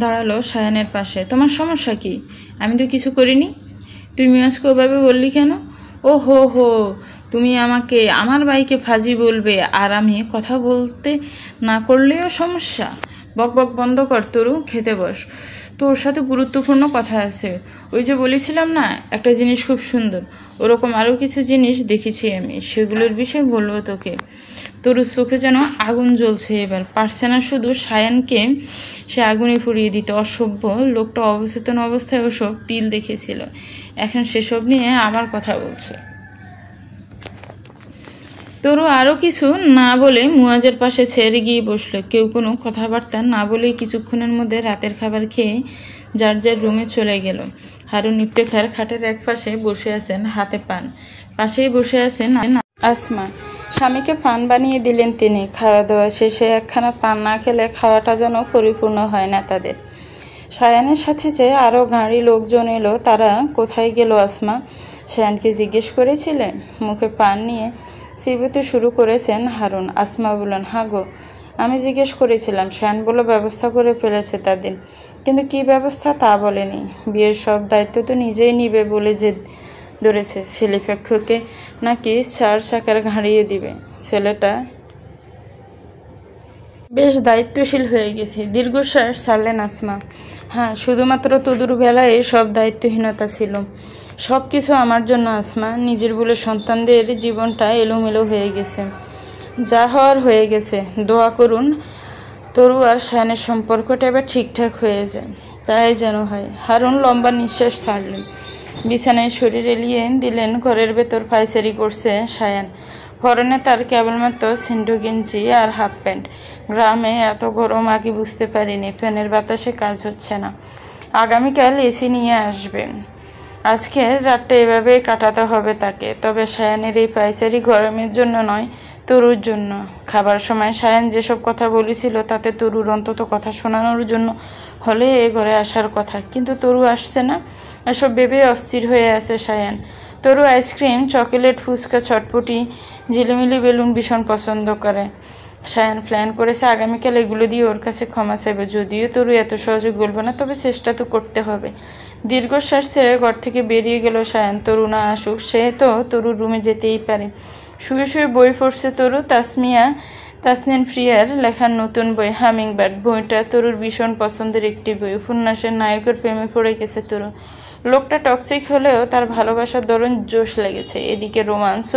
দাঁড়ালো সায়ানের পাশে। তোমার সমস্যা কি? আমি তো কিছু করিনি। তুই মিয়াজকে ওভাবে বললি কেন? ও হো, তুমি আমাকে আমার ভাইকে ফাজি বলবে আর আমি কথা বলতে না করলেও সমস্যা? বক বক বন্ধ কর তরু, খেতে বস। তোর সাথে গুরুত্বপূর্ণ কথা আছে। ওই যে বলেছিলাম না একটা জিনিস খুব সুন্দর, ওরকম আরও কিছু জিনিস দেখেছি আমি, সেগুলোর বিষয়ে বলবো তোকে। তোর চোখে যেন আগুন জ্বলছে, এবার পারছে না শুধু সায়ানকে সে আগুনে পুড়িয়ে দিতে। অসভ্য লোকটা অবচেতন অবস্থায় ওসব তিল দেখেছিল, এখন সেসব নিয়ে আবার কথা বলছে। তরু আরও কিছু না বলে মুয়াজের পাশে ছেড়ে গিয়ে বসলো। কেউ কোনো কথাবার্তা না বলেই কিছুক্ষণের মধ্যে রাতের খাবার খেয়ে যার যার রুমে চলে গেল। হারুন ইফতেখার খাটের এক পাশে বসে আছেন, হাতে পান, পাশেই বসে আছেন আসমা। স্বামীকে পান বানিয়ে দিলেন তিনি। খাওয়া দাওয়া শেষে একখানা পান না খেলে খাওয়াটা যেন পরিপূর্ণ হয় না তাদের। সায়ানের সাথে যে আরও গাড়ি লোকজন এলো, তারা কোথায় গেল আসমা? সায়ানকে জিজ্ঞেস করেছিলে? মুখে পান নিয়ে চিবোতে শুরু করেছেন হারুন। আসমা বললেন, হ্যাঁ গো, আমি জিজ্ঞেস করেছিলাম। সায়ান বলল ব্যবস্থা করে ফেলেছে তাদের, কিন্তু কি ব্যবস্থা তা বলেনি। বিয়ের সব দায়িত্ব তো নিজেই নিবে বলে যে ধরেছে। ছেলেপক্ষকে নাকি 4 চাকার ঘাড়িয়ে দিবে। ছেলেটা বেশ দায়িত্বশীল হয়ে গেছে। দীর্ঘশ্বাস ছাড়লেন আসমা। হ্যাঁ, শুধুমাত্র তোদের বেলায় সব দায়িত্বহীনতা ছিল। সব কিছু আমার জন্য আসমা। নিজের বলে সন্তানদের জীবনটা এলোমেলো হয়ে গেছে। যা হওয়ার হয়ে গেছে। দোয়া করুন তরু আর সায়ানের সম্পর্কটা এবার ঠিকঠাক হয়ে যায়। তাই যেন হয়। হারুন লম্বা নিঃশ্বাস ছাড়লেন, বিছানায় শরীর এলিয়ে দিলেন। ঘরের ভেতর পায়চারি করছে সায়ান। পরনে তার কেবলমাত্র সিন্ডো গেঞ্জি আর হাফ প্যান্ট। গ্রামে এত গরম আগে বুঝতে পারিনি। ফ্যানের বাতাসে কাজ হচ্ছে না। আগামীকাল এসি নিয়ে আসবেন। আজকে রাতটা এভাবে কাটাতে হবে তাকে। তবে সায়ানের এই পায়চারি গরমের জন্য নয়, তরুর জন্য। খাবার সময় সায়ান যেসব কথা বলেছিল তাতে তরুর অন্তত কথা শোনানোর জন্য হলে এ ঘরে আসার কথা, কিন্তু তরু আসছে না। এসব ভেবে অস্থির হয়ে আছে সায়ান। তরু আইসক্রিম, চকোলেট, ফুচকা, চটপটি, ঝিলিমিলি বেলুন ভীষণ পছন্দ করে। সায়ান প্ল্যান করেছে আগামীকাল এগুলো দিয়ে ওর কাছে ক্ষমা চাইবে। যদিও তরু এত সহজে গলবে না, তবে চেষ্টা তো করতে হবে। দীর্ঘশ্বাস ছেড়ে ঘর থেকে বেরিয়ে গেল সায়ান। তরু না আসুক, সে তো তরুর রুমে যেতেই পারে। শুয়ে শুয়ে বই পড়ছে তরু। তাসনিন ফ্রিয়ার লেখার নতুন বই হামিংবার্ড। বইটা তরুর ভীষণ পছন্দের একটি বই। উপন্যাসের নায়কের প্রেমে পড়ে গেছে তরু। লোকটা টক্সিক হলেও তার ভালোবাসার ধরন জোশ লেগেছে। এদিকে রোমান্স,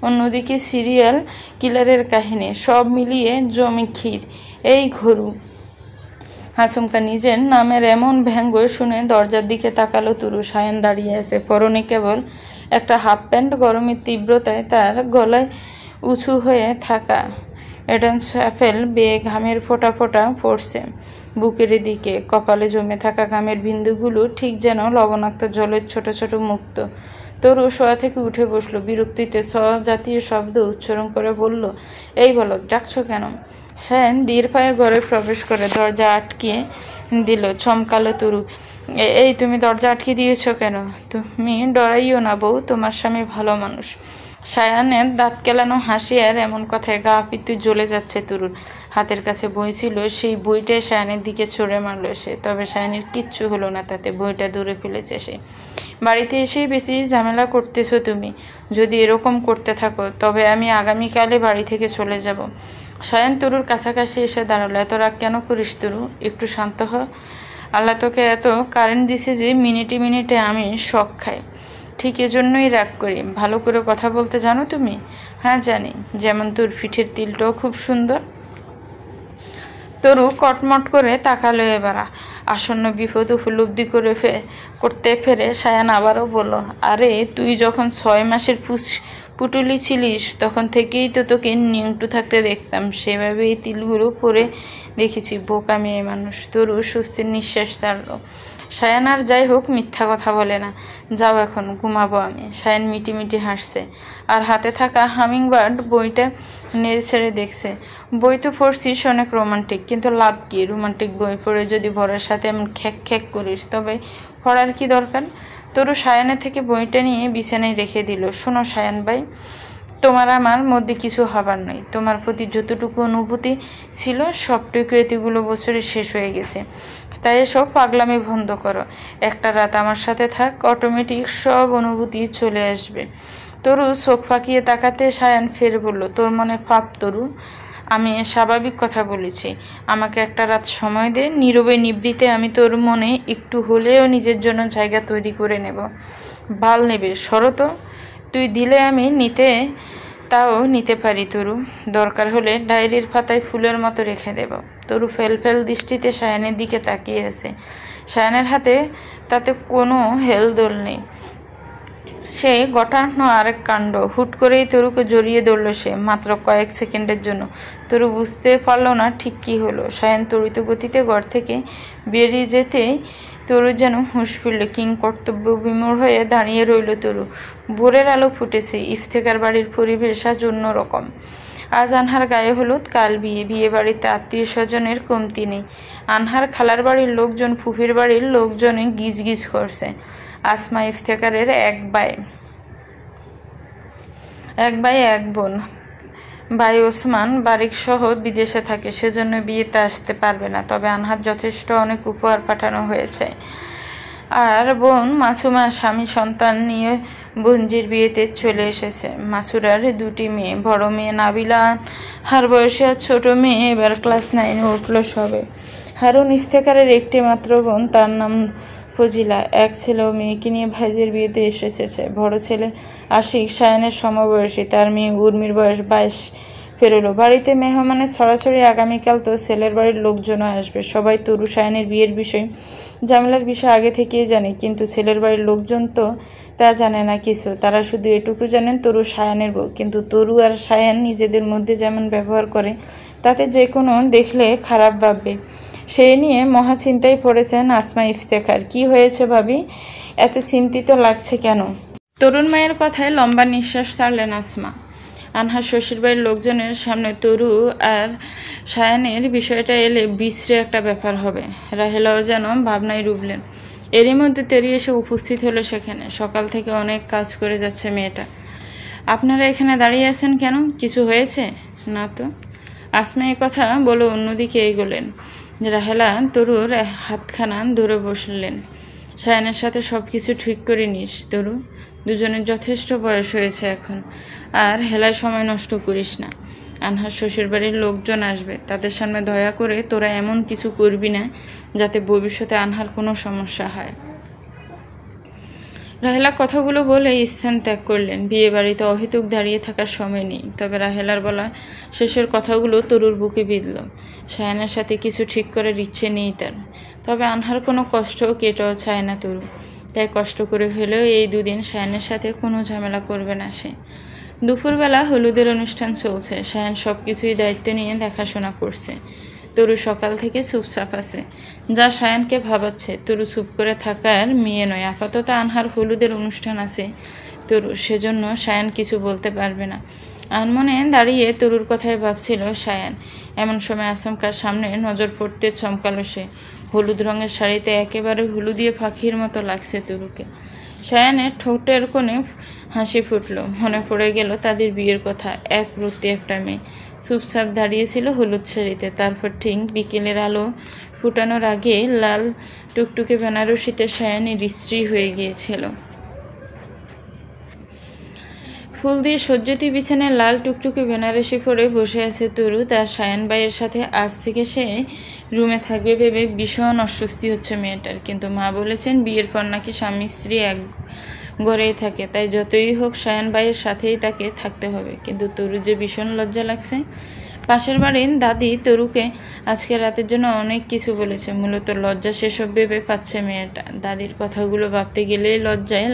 অন্যদিকে সিরিয়াল কিলারের কাহিনী, সব মিলিয়ে জমি ক্ষীর। এই ঘরু আচমকা নিজের নামের এমন ব্যঙ্গ শুনে দরজার দিকে তাকালো তরু। সায়ান দাঁড়িয়ে আছে, পরনে কেবল একটা হাফ প্যান্ট। গরমের তীব্রতায় তার গলায় উঁচু হয়ে থাকা অ্যাডামস অ্যাপেল বেয়ে ঘামের ফোঁটা ফোঁটা পড়ছে বুকের দিকে। কপালে জমে থাকা ঘামের বিন্দুগুলো ঠিক যেন লবণাক্ত জলের ছোট ছোট মুক্ত। তরু শোয়া থেকে উঠে বসলো। বিরক্তিতে স্বজাতীয় শব্দ উচ্চারণ করে বলল, এই বলো, ডাকছো কেন? সায়ান ধীর পায়ে ঘরে প্রবেশ করে দরজা আটকিয়ে দিল। চমকালো তরু, এই তুমি দরজা আটকে দিয়েছো কেন? তুমি ডরাইও না বউ, তোমার স্বামী ভালো মানুষ। সায়ানের দাঁত কেলানো হাসি আর এমন কথায় গা পিত্তু জ্বলে যাচ্ছে তরুর। হাতের কাছে বই ছিল, সেই বইটাই সায়ানের দিকে ছুঁড়ে মারল সে। তবে সায়ানের কিচ্ছু হলো না তাতে। বইটা দূরে ফেলেছে সে। বাড়িতে এসেই বেশি ঝামেলা করতেছো তুমি। যদি এরকম করতে থাকো তবে আমি আগামীকালে বাড়ি থেকে চলে যাব। সায়ান তরুর কাছাকাছি এসে দাঁড়ালো। এত রাগ কেন করিস তরু? একটু শান্ত হ। আল্লাহ তোকে এত কারেন্ট দিছে যে মিনিটে মিনিটে আমি শক খাই। ঠিক এজন্যই রাগ করি। ভালো করে কথা বলতে জানো তুমি? হ্যাঁ জানি। যেমন তোর পিঠের তিলটাও খুব সুন্দর। তরু কটমট করে তাকালো। এবার আসন্ন বিপদ উপলব্ধি করতে ফেরে সায়ান আবারও বলল, আরে তুই যখন 6 মাসের পুটুলি ছিলিস তখন থেকেই তো তোকে নিংটু থাকতে দেখতাম। সেভাবেই তিলগুলো পরে দেখেছি। বোকা মেয়ে মানুষ। তরু স্বস্তির নিঃশ্বাস ছাড়ল। সায়ান আর যাই হোক মিথ্যা কথা বলে না। যাও এখন, ঘুমাবো আমি। সায়ান মিটি মিটি হাসছে আর হাতে থাকা হামিংবার্ড বইটা নেড়ে ছেড়ে দেখছে। বই তো পড়ছিস অনেক রোমান্টিক, কিন্তু লাভ কি? রোমান্টিক বই পড়ে যদি বরের সাথে এমন খ্যাক খ্যাক করিস তবে পড়ার কি দরকার? তরু সায়ানের থেকে বইটা নিয়ে বিছানায় রেখে দিল। শোনো সায়ান ভাই, তোমার আমার মধ্যে কিছু হবার নয়। তোমার প্রতি যতটুকু অনুভূতি ছিল সবটুকু এতগুলো বছরে শেষ হয়ে গেছে। তাই এসব পাগলামি বন্ধ করো। একটা রাত আমার সাথে থাক, অটোমেটিক সব অনুভূতি চলে আসবে। তরু চোখ ফাঁকিয়ে তাকাতে সায়ান ফের বলল, তোর মনে পাপ তরু? আমি স্বাভাবিক কথা বলেছি। আমাকে একটা রাত সময় দে, নীরবে নিভৃতে আমি তোর মনে একটু হলেও নিজের জন্য জায়গা তৈরি করে নেব। বাল নেবে শরত, তুই দিলে আমি নিতে পারি তরু। দরকার হলে ডায়েরির পাতায় ফুলের মতো রেখে দেব। তরু ফেল দৃষ্টিতে সায়ানের দিকে তাকিয়ে আছে। সায়ানের হাতে তাতে কোনো হেলদোল নেই। সে ঘটানো আরেক কাণ্ড। হুট করেই তরুকে জড়িয়ে ধরল সে, মাত্র কয়েক সেকেন্ডের জন্য। তরু বুঝতে পারল না ঠিক কী হলো। সায়ান ত্বরিত গতিতে ঘর থেকে বেরিয়ে যেতেই তরু যেন হুঁশ ফিরল। কিং কর্তব্য বিমূঢ় হয়ে দাঁড়িয়ে রইল তরু। ভোরের আলো ফুটেছে। ইফতেখার বাড়ির পরিবেশ আজ অন্যরকম। আজ আনহার গায়ে হলুদ, কাল বিয়ে বাড়িতে আত্মীয় স্বজনের কমতি নেই। আনহার খালার বাড়ির লোকজন, ফুফির বাড়ির লোকজনে গিজ করছে। আসমা ইফতেখারের এক ভাই এক বোন। ভাই ওসমান বারিক সহ বিদেশে থাকে, সেজন্য বিয়েতে আসতে পারবে না। তবে আনহার যথেষ্ট অনেক উপহার পাঠানো হয়েছে। আর বোন মাসুমা স্বামী সন্তান নিয়ে বোনজির বিয়েতে চলে এসেছে। মাসুরার দুটি মেয়ে, বড় মেয়ে নাবিলা হার বয়সে, আর ছোট মেয়ে এবার ক্লাস 9 উঠল সবে। হারুন ইফতেখারের একটি মাত্র বোন, তার নাম ফজিলা। এক ছেলে ও মেয়েকে নিয়ে ভাইজের বিয়েতে এসেছে। বড় ছেলে আশিক সায়ানের সমবয়সী, তার মেয়ে উর্মির বয়স 22 পেরোলো। বাড়িতে মেহমানের ছড়াছড়ি। আগামীকাল তো ছেলের বাড়ির লোকজনও আসবে। সবাই তরু সায়ানের বিয়ের বিষয়, ঝামেলার বিষয় আগে থেকেই জানে, কিন্তু ছেলের বাড়ির লোকজন তো তা জানে না কিছু। তারা শুধু এটুকু জানেন তরু সায়ানের বউ। কিন্তু তরু আর সায়ান নিজেদের মধ্যে যেমন ব্যবহার করে, তাতে যে কোনো দেখলে খারাপ ভাববে। সেই নিয়ে মহা চিন্তায় পড়েছেন আসমা ইফতেখার। কি হয়েছে ভাবি, এত চিন্তিত লাগছে কেন? তরুণ মায়ের কথায় লম্বা নিঃশ্বাস ছাড়লেন আসমা। আনহার শ্বশুরবাড়ির লোকজনের সামনে তরু আর সায়ানের বিষয়টা এলে বিশ্রী একটা ব্যাপার হবে। রাহেলাও যেন ভাবনায় ডুবলেন। এরই মধ্যে তেরি এসে উপস্থিত হলো সেখানে। সকাল থেকে অনেক কাজ করে যাচ্ছে মেয়েটা। আপনারা এখানে দাঁড়িয়ে আছেন কেন? কিছু হয়েছে? না তো। আসমা এই কথা বলে অন্যদিকে এগোলেন। রাহেলা তরুর হাতখানা ধরে বসলেন। সায়ানের সাথে সব কিছু ঠিক করে নিস তরু, দুজনের যথেষ্ট বয়স হয়েছে এখন, আর হেলায় সময় নষ্ট করিস না। আনহার শ্বশুরবাড়ির লোকজন আসবে, তাদের সামনে দয়া করে তোরা এমন কিছু করবি না যাতে ভবিষ্যতে আনহার কোনো সমস্যা হয়। রাহেলা কথাগুলো বলে স্থান ত্যাগ করলেন। বিয়ে বাড়িতে অহেতুক দাঁড়িয়ে থাকার সময় নেই। তবে রাহেলার বলা শেষের কথাগুলো তরুর বুকে বিঁধল। সায়ানের সাথে কিছু ঠিক করার ইচ্ছে নেই তার। তবে আনহার কোনো কষ্ট কেটেও চায় না তরু। তাই কষ্ট করে হলেও এই দুদিন সায়ানের সাথে কোনো ঝামেলা করবে না সে। দুপুরবেলা হলুদের অনুষ্ঠান চলছে। সায়ান সব কিছুই দায়িত্ব নিয়ে দেখাশোনা করছে। তরু সকাল থেকে চুপচাপ আছে, যা সায়ানকে ভাবাচ্ছে। তরু চুপ করে থাকার মেয়ে নয়। আপাতত আনহার হলুদের অনুষ্ঠান আছে তরু, সেজন্য সায়ান কিছু বলতে পারবে না। আনমনে দাঁড়িয়ে তরুর কথাই ভাবছিল সায়ান। এমন সময় আচমকার সামনে নজর পড়তে চমকালো সে। হলুদ রঙের শাড়িতে একেবারে হলুদিয়ে পাখির মতো লাগছে তরুকে। সায়ানের ঠোঁটের কোণে হাসি ফুটল। মনে পড়ে গেল তাদের বিয়ের কথা। এক রুতি একটা মেয়ে চুপচাপ দাঁড়িয়েছিল হলুদ শাড়িতে। তারপর ঠিক বিকেলের আলো ফুটানোর আগে লাল টুকটুকে বেনারসিতে সায়ানের স্ত্রী হয়ে গিয়েছিল। ফুল দিয়ে সজ্জিত বিছানায় লাল টুকটুকে বেনারসি পরে বসে আছে তরু। তার সায়ান ভাইয়ের সাথে আজ থেকে সে রুমে থাকবে ভেবে ভীষণ অস্বস্তি হচ্ছে মেয়েটার। কিন্তু মা বলেছেন বিয়ের পর নাকি স্বামী স্ত্রী এক ঘরেই থাকে, তাই যতই হোক সায়ান ভাইয়ের সাথেই তাকে থাকতে হবে। কিন্তু তরু যে ভীষণ লজ্জা লাগছে। পাশের বাড়ির দাদি তরুকে আজকে রাতের জন্য অনেক কিছু বলেছে। মূলত লজ্জা সেসব ভেবে পাচ্ছে মেয়েটা। দাদির কথাগুলো ভাবতে গেলেই লজ্জায়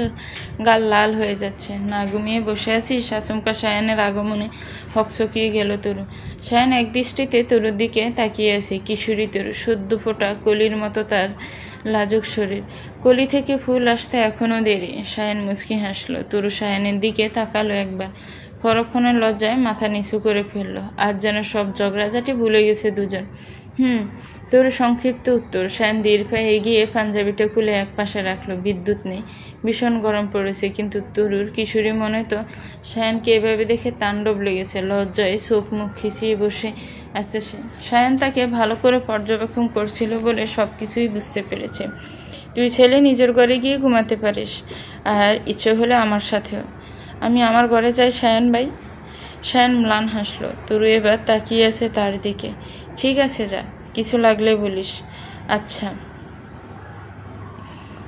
গাল লাল হয়ে যাচ্ছে। না ঘুমিয়ে বসে আছিস? আচমকা সায়ানের আগমনে হকচকিয়ে গেল তরু। সায়ান এক দৃষ্টিতে তরুর দিকে তাকিয়ে আছে। কিশোরী তরু, সদ্য ফোটা কলির মতো তার লাজুক শরীর। কলি থেকে ফুল আসতে এখনো দেরি। সায়ান মুচকি হাসলো। তরু সায়ানের দিকে তাকালো একবার, পরক্ষণের লজ্জায় মাথা নিচু করে ফেলল। আজ যেন সব ঝগড়াঝাটি ভুলে গেছে দুজন। তরু সংক্ষিপ্ত উত্তর। সায়ান ধীর পায়ে এগিয়ে পাঞ্জাবিটা খুলে এক পাশে রাখলো। বিদ্যুৎ নেই, ভীষণ গরম পড়েছে। কিন্তু তরুর কিশোরী মনে তো সায়ানকে এভাবে দেখে তাণ্ডব লেগেছে। লজ্জায় চোখ মুখ খিচিয়ে বসে আছে সে। সায়ান তাকে ভালো করে পর্যবেক্ষণ করছিল বলে সব কিছুই বুঝতে পেরেছে। তুই ছেলে নিজের ঘরে গিয়ে ঘুমাতে পারিস, আর ইচ্ছে হলে আমার সাথেও। আমি আমার ঘরে যাই সায়ান ভাই। সায়ান ম্লান হাসলো। তরু এবার তাকিয়ে আছে তার দিকে। ঠিক আছে, যা, কিছু লাগলে বলিস। আচ্ছা।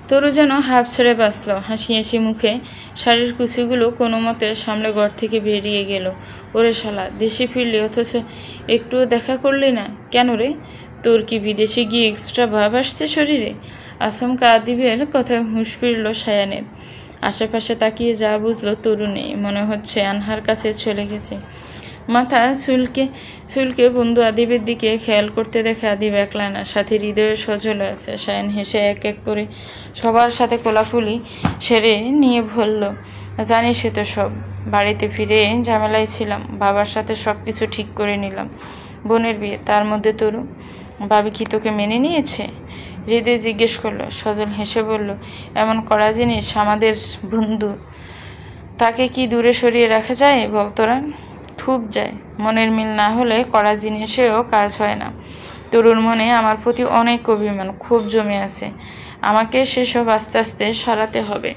তরু যেন হাঁপ ছেড়ে বাঁচল। হাসি হাসি মুখে শাড়ির কুচিগুলো কোনো মতে সামলে ঘর থেকে বেরিয়ে গেল। ওরে শালা, দেশে ফিরলি অথচ একটুও দেখা করলি না কেন রে? তোর কি বিদেশে গিয়ে এক্সট্রা ভাব আসছে শরীরে? আচমকা আদিবের কথায় হুঁশ ফিরল সায়ানের। আশেপাশে তাকিয়ে যা বুঝলো তরু নেই। মনে হচ্ছে আনহার কাছে চলে গেছে। মাথা চুলকে বন্ধু আদিবের দিকে খেয়াল করতে দেখে আদিব একলা না, সাথে হৃদয়ে সজল আছে। সায়ন হেসে এক এক করে সবার সাথে কোলাকুলি সেরে নিয়ে বলল, জানিস সে তো সব। বাড়িতে ফিরে ঝামেলায় ছিলাম, বাবার সাথে সব কিছু ঠিক করে নিলাম। বোনের বিয়ে, তার মধ্যে তরু। ভাবি কি তোকে মেনে নিয়েছে? হৃদয় জিজ্ঞেস করলো। সজল হেসে বলল, এমন কড়া জিনিস আমাদের বন্ধু, তাকে কি দূরে সরিয়ে রাখা যায় বল তোরা? খুব যায়। মনের মিল না হলে কড়া জিনিসেও কাজ হয় না। তরুর মনে আমার প্রতি অনেক অভিমান খুব জমে আছে। আমাকে সেসব আস্তে আস্তে সরাতে হবে।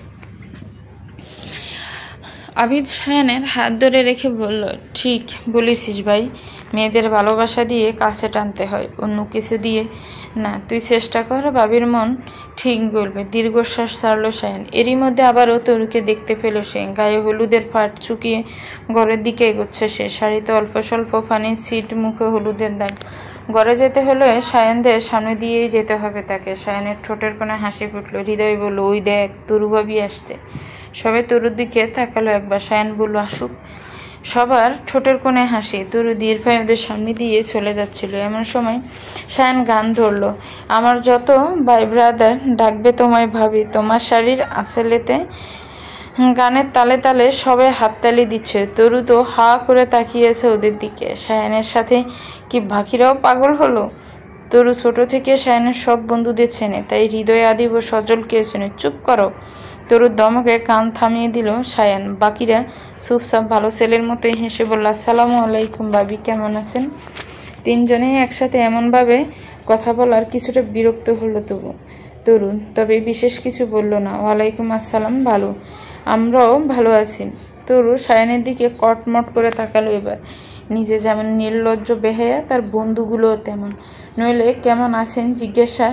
আবিদ সায়ানের হাত ধরে রেখে বলল, ঠিক বলেছিস ভাই, মেয়েদের ভালোবাসা দিয়ে কাছে টানতে হয়, অন্য কিছু দিয়ে না। তুই চেষ্টা কর, বাবির মন ঠিক গলবে। দীর্ঘশ্বাস ছাড়ল সায়ান। এরই মধ্যে আবারও তরুকে দেখতে পেল সে। গায়ে হলুদের ফাট চুকিয়ে ঘরের দিকে এগোচ্ছে সে। শাড়িতে অল্প স্বল্প পানি ছিট, মুখে হলুদের দাগ। ঘরে যেতে হলে সায়ানদের সামনে দিয়েই যেতে হবে তাকে। সায়ানের ঠোঁটের কোণে হাসি ফুটল। হৃদয় বলল, ওই দেখ, তরু ভাবি আসছে। সবাই তরুর দিকে তাকালো একবার। সায়ান বলল, আসুক। সবার ঠোঁটের কোণে হাসি। তরু ধীর পায়ে ওদের সামনে দিয়ে চলে যাচ্ছিল। এমন সময় সায়ান গান ধরল, আমার যত ভাই ব্রাদার ডাকবে তোমায় ভাবি, তোমার শাড়ির আঁচলেতে। গানের তালে তালে সবাই হাততালি দিচ্ছে। তরু তো হা করে তাকিয়েছে ওদের দিকে। সায়ানের সাথে কি বাকিরাও পাগল হলো? তরু ছোট থেকে সায়ানের সব বন্ধুদের চেনে, তাই হৃদয় আদিব ও সজলকে চেনে। চুপ করো। তরুর দমকে কান থামিয়ে দিল সায়ান। বাকিরা চুপচাপ ভালো ছেলের মতোই হেসে বলল, আসসালামু আলাইকুম ভাবি, কেমন আছেন? তিনজনেই একসাথে এমনভাবে কথা বলার কিছুটা বিরক্ত হলো তরুণ, তবে বিশেষ কিছু বলল না। ওয়ালাইকুম আসসালাম, ভালো, আমরাও ভালো আছি। তরু সায়ানের দিকে কটমট করে তাকালো এবার। নিজে যেমন নির্লজ্জ বেহায়া, তার বন্ধুগুলোও তেমন। নইলে কেমন আছেন জিজ্ঞাসা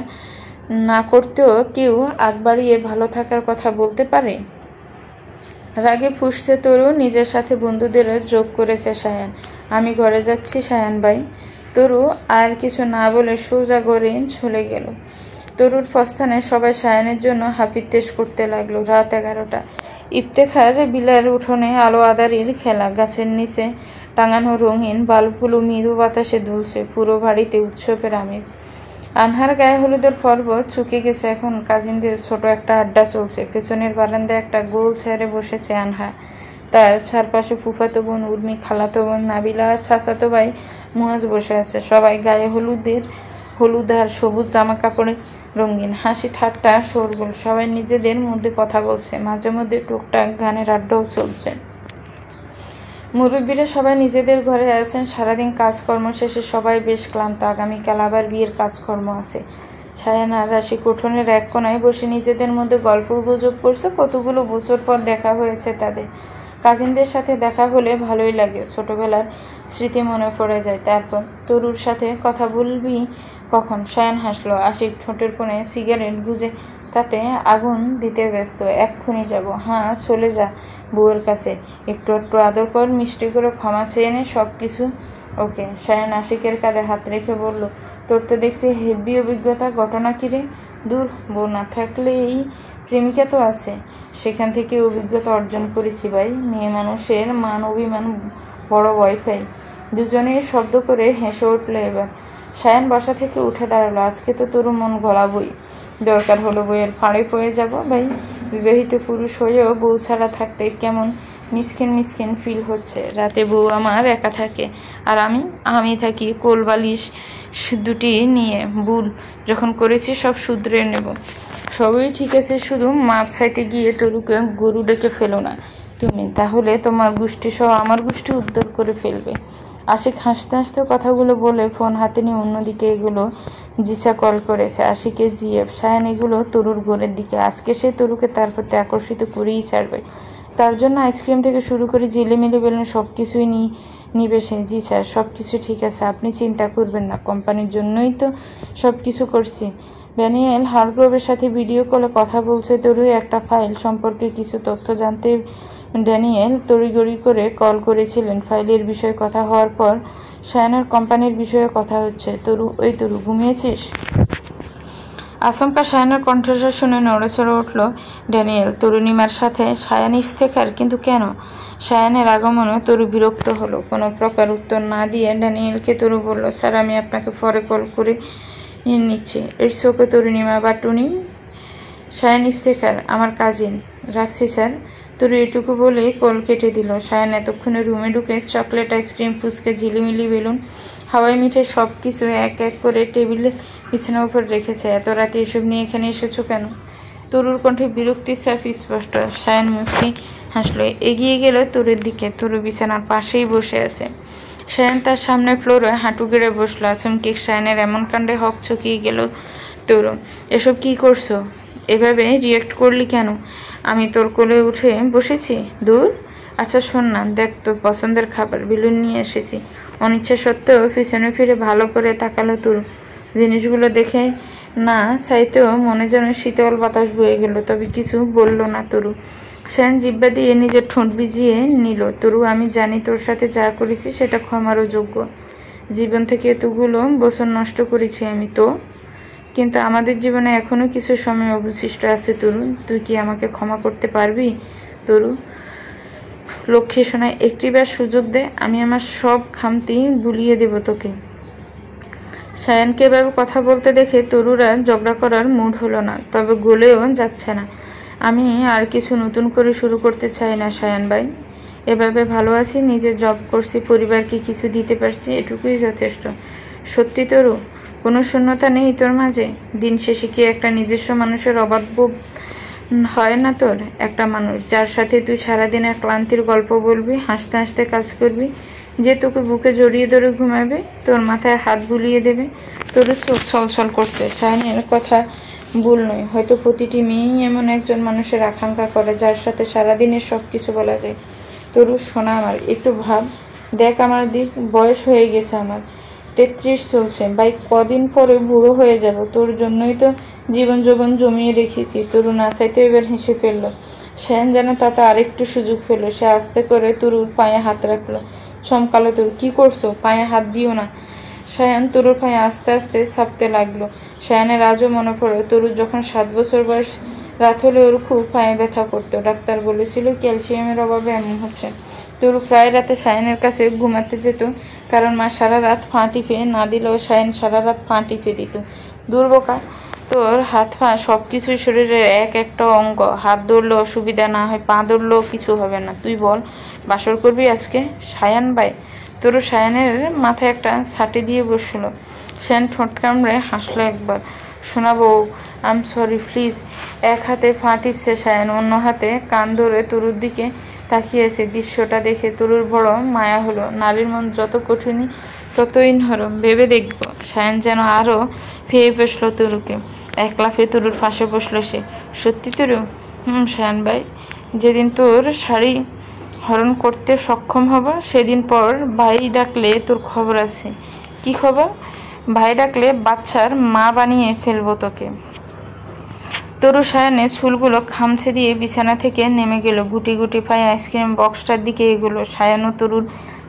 না করতেও কেউ আগ বাড়িয়ে ভালো থাকার কথা বলতে পারে? রাগে ফুঁসছে তরু। নিজের সাথে বন্ধুদেরও যোগ করেছে সায়ান। আমি ঘরে যাচ্ছি সায়ান ভাই। তরু আর কিছু না বলে সোজা ঘরে চলে গেল। তরুর প্রস্থানে সবাই সায়ানের জন্য হাপিত্তেশ করতে লাগলো। রাত 11টা। ইফতেখার বিলার উঠোনে আলো আদারির খেলা। গাছের নিচে টাঙানো রঙিন বাল্বগুলো মৃদু বাতাসে দুলছে। পুরো বাড়িতে উৎসবের আমেজ। আনহার গায়ে হলুদের পর্ব চুকে গেছে। এখন কাজিনদের ছোট একটা আড্ডা চলছে। পেছনের বারান্দায় একটা গোল চেয়ারে বসেছে আনহা। তার চারপাশে ফুফাতো বোন উর্মি, খালাতো বোন নাবিলা আর চাচাতো ভাই মুয়াজ বসে আছে। সবাই গায়ে হলুদ আর সবুজ জামা কাপড়ে রঙিন। হাসি ঠাট্টা শোরগোল। সবাই নিজেদের মধ্যে কথা বলছে। মাঝে মধ্যে টুকটাক গানের আড্ডাও চলছে। মুরব্বীরা সবাই নিজেদের ঘরে আছেন। সারাদিন কাজকর্ম শেষে সবাই বেশ ক্লান্ত। আগামীকাল আবার বিয়ের কাজকর্ম আছে। সায়ান আর রাশি উঠোনের এক কোনায় বসে নিজেদের মধ্যে গল্প গুজব করছে। কতগুলো বছর পর দেখা হয়েছে তাদের। কাজিনদের সাথে দেখা হলে ভালোই লাগে। ছোটবেলার স্মৃতি মনে পড়ে যায়। তারপর তরুর সাথে কথা বলবি কখন? সায়ান হাসলো। আশিক ঠোঁটের কোণে সিগারেট গুজে তাতে আগুন দিতে ব্যস্ত। এক্ষুনি যাব। হ্যাঁ, চলে যা বউয়ের কাছে, একটু একটু আদর কর, মিষ্টি করে ক্ষমা চেয়ে নে, সব কিছু ওকে। সায়ান আশিকের কাঁধে হাত রেখে বলল, তোর তো দেখছি হেভি অভিজ্ঞতা। ঘটনা কিরে? দূর, বউ না থাকলে এই প্রেমিকা তো আছে, সেখান থেকে অভিজ্ঞতা অর্জন করেছি ভাই। মেয়ে মানুষের মান অভিমান বড় ভয় পাই। দুজনেই শব্দ করে হেসে উঠল এবার। সায়ান বসা থেকে উঠে দাঁড়ালো। আজকে তো তোর মন গলাবই। দরকার হলো বইয়ের ফাঁড়ে পড়ে যাব ভাই। বিবাহিত পুরুষ হয়েও বউ ছাড়া থাকতে কেমন মিসকিন ফিল হচ্ছে। রাতে বউ আমার একা থাকে আর আমি থাকি কোলবালিশ দুটি নিয়ে। ভুল যখন করেছি সব শুধরে নেব। সবই ঠিক আছে, শুধু মাপ চাইতে গিয়ে তরুকে গরু ডেকে ফেলো না তুমি, তাহলে তোমার গোষ্ঠী সহ আমার গোষ্ঠী উদ্ধার করে ফেলবে। আশিক হাসতে হাসতে কথাগুলো বলে ফোন হাতে নিয়ে অন্যদিকে এগুলো জিসা কল করেছে। আশিকের জিএফ। সায়ান এগুলো তরুর ঘরের দিকে। আজকে সে তরুকে তার প্রতি আকর্ষিত করেই ছাড়বে। তার জন্য আইসক্রিম থেকে শুরু করে জিলিমিলি বেলুন সব কিছুই নিবে সে। জি স্যার, সব কিছু ঠিক আছে, আপনি চিন্তা করবেন না, কোম্পানির জন্যই তো সব কিছু করছি। ড্যানিয়েল হারগ্রোভের সাথে ভিডিও কলে কথা বলছে তরু। একটা ফাইল সম্পর্কে কিছু তথ্য জানতে ড্যানিয়েল তড়িঘড়ি করে কল করেছিলেন। ফাইলের বিষয়ে কথা হওয়ার পর সায়ানের কোম্পানির বিষয়ে কথা হচ্ছে। তরু, ওই তরু, ঘুমিয়েছিস? আচমকা সায়ানের কণ্ঠস্বর শুনে নড়েচড়ে উঠল ড্যানিয়েল। তরুণিমার সাথে সায়ান ইফতেখার, কিন্তু কেন? সায়ানের আগমনে তরু বিরক্ত হলো। কোনো প্রকার উত্তর না দিয়ে ড্যানিয়েলকে তরু বলল, স্যার আমি আপনাকে পরে কল করে নিচ্ছি। ইটস ওকে তরুণিমা, বা টুনি। সায়ান ইফতেখার আমার কাজিন। রাখছি স্যার। তরু এটুকু বলেই কল কেটে দিল। সায়ান এতক্ষণে রুমে ঢুকে চকলেট, আইসক্রিম, ফুচকা, ঝিলিমিলি বেলুন, হাওয়াই মিঠে সব কিছু এক এক করে টেবিলে বিছানার উপর রেখেছে। এত রাতে এসব নিয়ে এখানে এসেছো কেন? তরুর কণ্ঠে বিরক্তির ছাপ স্পষ্ট। সায়ান মুচকি হাসলো, এগিয়ে গেল তরুর দিকে। তরু বিছানার পাশেই বসে আছে। সায়ান তার সামনে ফ্লোরে হাঁটু গেড়ে বসলো। আচমকে সায়ানের এমন কাণ্ডে হক চকিয়ে গেল তরু। এসব কি করছো? এভাবে রিয়েক্ট করলি কেন? আমি তোর কোলে উঠে বসেছি? দূর। আচ্ছা শোন না, দেখ তোর পছন্দের খাবার, বেলুন নিয়ে এসেছি। অনিচ্ছা সত্ত্বেও পিছনে ফিরে ভালো করে তাকালো তরু। জিনিসগুলো দেখে না চাইতেও মনে যেন শীতল বাতাস বয়ে গেল, তবে কিছু বলল না তরু। সায়ান জিহ্বা দিয়ে নিজের ঠোঁট ভিজিয়ে নিল। তরু, আমি জানি তোর সাথে যা করেছি সেটা ক্ষমারও যোগ্য। জীবন থেকে এতগুলো বছর নষ্ট করেছি আমি তো, কিন্তু আমাদের জীবনে এখনো কিছু সময় অবশিষ্ট আছে তরু। তুই কি আমাকে ক্ষমা করতে পারবি? তরু, লক্ষ্মী সোনা, একটিবার সুযোগ দে, আমি আমার সব খামতি ভুলিয়ে দেব তোকে। সায়ানকে এভাবে কথা বলতে দেখে তরুরা ঝগড়া করার মুড হলো না, তবে গলেও যাচ্ছে না। আমি আর কিছু নতুন করে শুরু করতে চাই না সায়ান ভাই। এভাবে ভালো আছি, নিজে জব করছি, পরিবারকে কিছু দিতে পারছি, এটুকুই যথেষ্ট। সত্যি তরু, কোনো শূন্যতা নেই তোর মাঝে? দিন শেষে কি একটা নিজস্ব মানুষের অভাব হয় না তোর? একটা মানুষ যার সাথে তুই সারাদিনের ক্লান্তির গল্প বলবি, হাসতে হাসতে কাজ করবি, যে তোকে বুকে জড়িয়ে ধরে ঘুমাবে, তোর মাথায় হাত বুলিয়ে দেবে। তোর চোখ ছলছল করছে। সায়ানের কথা ভুল নয়, হয়তো প্রতিটি মেয়েই এমন একজন মানুষের আকাঙ্ক্ষা করে যার সাথে সারাদিনের সব কিছু বলা যায়। তরু শোনা আমার, একটু ভাব, দেখ আমার দিক, বয়স হয়ে গেছে আমার, 33 চলছে ভাই, কদিন পরে বুড়ো হয়ে যাব। তোর জন্যই তো জীবন যৌবন জমিয়ে রেখেছি। তরু না চাইতে এবার হেসে ফেললো। সায়ান যেন তাতে আরেকটু সুযোগ পেল। সে আস্তে করে তরুর পায়ে হাত রাখলো। চমকালো তরু, কি করছো? পায়ে হাত দিও না। সায়ান তরুর পায়ে আস্তে আস্তে ছাপতে লাগলো। সায়ানের আজও মনে পড়ে তরুর যখন 7 বছর বয়স, রাত হলে ওর খুব পায়ে ব্যথা করতো। ডাক্তার বলেছিল ক্যালসিয়ামের অভাবে এমন হচ্ছে। তরু প্রায় রাতে সায়ানের কাছে ঘুমাতে যেত, কারণ মা সারা রাত ফাঁ টিপে না দিলেও সায়ান সারা রাত ফাঁ টিপে দিত। দুর্বোকা, তোর হাত পা সব কিছুই শরীরের এক একটা অঙ্গ। হাত ধরলেও অসুবিধা না হয়, পা ধরলেও কিছু হবে না। তুই বল, বাসর করবি আজকে? সায়ান ভাই। তরু সায়ানের মাথায় একটা ছাটি দিয়ে বসলো। সায়ান ঠোঁট কামড়ে হাসলো একবার। শোনাবো, আম সরি প্লিজ। এক হাতে ফাঁ টিপছে সায়ান, অন্য হাতে কান ধরে তরুর দিকে তাকিয়েছে। দৃশ্যটা দেখে তরুর বড় মায়া হলো। নারীর মন যত কঠিনই ততই নরম, ভেবে দেখবো। সায়ান যেন আরো ফেয়ে বসলো তরুকে। এক লাফে তরুর পাশে বসলো সে। সত্যি তরু? সায়ান ভাই, যেদিন তোর শাড়ি হরণ করতে সক্ষম হব সেদিন পর ভাই ডাকলে তোর খবর আছে। কি খবর? ভাই ডাকলে বাচ্চার মা বানিয়ে ফেলবো তোকে। তরু সায়ানের চুলগুলো খামছে দিয়ে বিছানা থেকে নেমে গেল। গুটি গুটি পায়ে আইসক্রিম বক্সটার দিকে এগোলো। সায়ান ও তরুর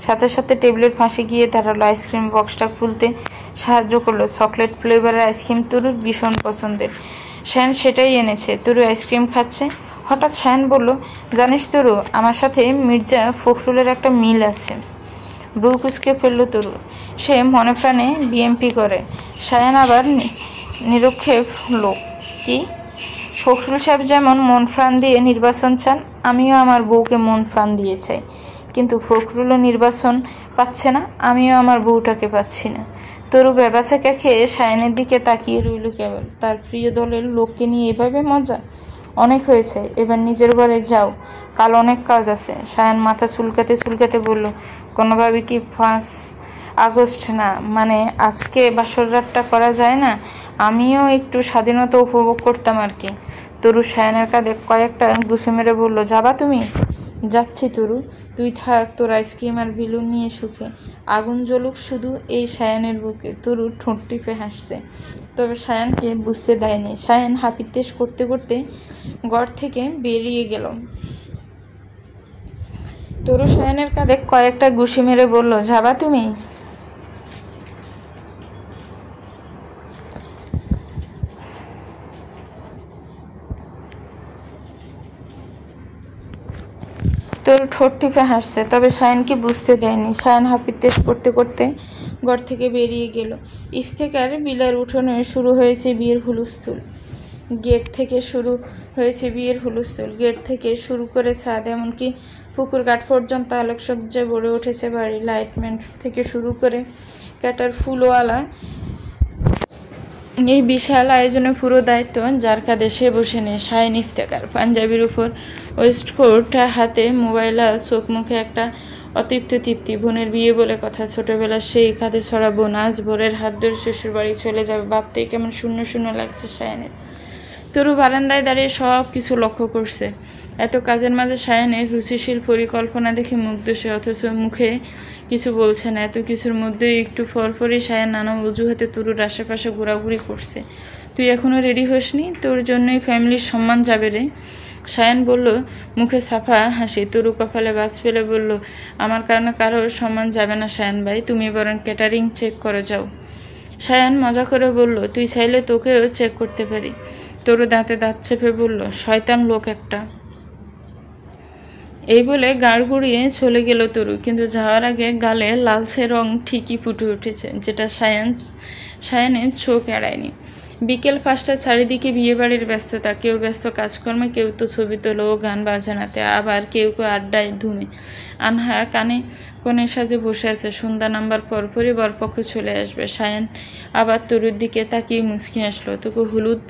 সাথে সাথে টেবিলের পাশে গিয়ে দাঁড়ালো। আইসক্রিম বক্সটা খুলতে সাহায্য করলো। চকলেট ফ্লেভারের আইসক্রিম তরুর ভীষণ পছন্দের। সায়ান সেটাই এনেছে। তরু আইসক্রিম খাচ্ছে। হঠাৎ সায়ান বলল, জানিস তরু, আমার সাথে মির্জা ফখরুলের একটা মিল আছে। ব্রু কুচকে ফেলল তরু। সে মনে প্রাণে বিএমপি করে। সায়ান আবার নিরক্ষেপ লোক। কি? ফখরুল সাহেব যেমন মন প্রাণ দিয়ে নির্বাচন চান, আমিও আমার বউকে মন প্রাণ দিয়ে চাই, কিন্তু ফখরুলও নির্বাচন পাচ্ছে না, আমিও আমার বউটাকে পাচ্ছি না। তরু বেবাচাকা খেয়ে সায়ানের দিকে তাকিয়ে রইল কেবল। তার প্রিয় দলের লোককে নিয়ে এভাবে মজা? অনেক হয়েছে, এবার নিজের ঘরে যাও, কাল অনেক কাজ আছে। সায়ান মাথা চুলকাতে চুলকাতে বলল, কোনোভাবে কি আগস্ট না, মানে আজকে বাসর রাতটা করা যায় না? আমিও একটু স্বাধীনতা উপভোগ করতাম আর কি। তরু সায়ানের কাঁধে কয়েকটা ঘুষি মেরে বলল, যাবা তুমি? যাচ্ছি তরু, তুই থাক তোর আইসক্রিম আর বেলুন নিয়ে সুখে। আগুন জ্বলুক শুধু এই সায়ানের বুকে। তরু ঠোঁট টিপে হাসছে, তবে সায়ানকে বুঝতে দেয়নি। সায়ান হাপিত্তেশ করতে করতে ঘর থেকে বেরিয়ে গেল। তরু সায়ানের কাঁধে কয়েকটা ঘুষি মেরে বলল, যাবা তুমি? তোর ঠোঁট টিপে হাসছে, তবে সায়ানকে বুঝতে দেয়নি। সায়ান হাপিত্তেশ করতে করতে ঘর থেকে বেরিয়ে গেল। ইফতেখার বিলার উঠোনে শুরু হয়েছে বিয়ের হুলস্থুল। গেট থেকে শুরু করে ছাদ, এমনকি পুকুর ঘাট পর্যন্ত আলোকসজ্জায় ভরে উঠেছে বাড়ি। লাইটম্যান থেকে শুরু করে ক্যাটার ফুলওয়ালা, এই বিশাল আয়োজনে পুরো দায়িত্ব যার কাঁধে সে বসে নেই শাহিন ইফতেখার। পাঞ্জাবির উপর ওয়েস্টকোট হাতে, মোবাইল আর চোখ মুখে একটা অতৃপ্ত তৃপ্তি। বোনের বিয়ে বলে কথা, ছোটবেলা সেই কাঁধে ছড়া বোন আজ ভোরের হাত ধরে শ্বশুর বাড়ি চলে যাবে। ভাবতেই কেমন শূন্য শূন্য লাগছে সায়ানের। তরু বারান্দায় দাঁড়িয়ে সব কিছু লক্ষ্য করছে। এত কাজের মাঝে সায়ানের রুচিশীল পরিকল্পনা দেখে মুগ্ধ সে, অথচ মুখে কিছু বলছে না। এত কিছুর মধ্যেই একটু পরপরই সায়ান নানা অজুহাতে তরুর আশেপাশে ঘোরাঘুরি করছে। তুই এখনো রেডি হসনি? তোর জন্যই ফ্যামিলির সম্মান যাবে রে। সায়ান বলল, মুখে সাফা হাসি। তরু কপালে বাজ ফেলে বলল, আমার কারণে কারোর সম্মান যাবে না সায়ান ভাই, তুমি বরং ক্যাটারিং চেক করে যাও। সায়ান মজা করে বলল, তুই চাইলে তোকেও চেক করতে পারি। তরু দাঁতে দাঁত চেপে বলল, শয়তান লোক একটা। এই বলে গাড় ঘুরিয়ে চলে গেল তরু, কিন্তু যাওয়ার আগে গালে লালচে রং ঠিকই ফুটে উঠেছে, যেটা সায়ানের চোখ এড়ায়নি। বিকেল 5টা, চারিদিকে বিয়েবাড়ির ব্যস্ততা। কেউ ব্যস্ত কাজকর্মে, কেউ তো ছবি তোলো ও গান বাজানাতে, আবার কেউ কেউ আড্ডায় ধুমে। আনহা কানে কোণে সাজে বসে আছে। সন্ধ্যা নাম্বার পরপরই বরপক্ষ চলে আসবে। সায়ান আবার তরুর দিকে তাকিয়ে মুচকি আসলো। তোকে হলুদ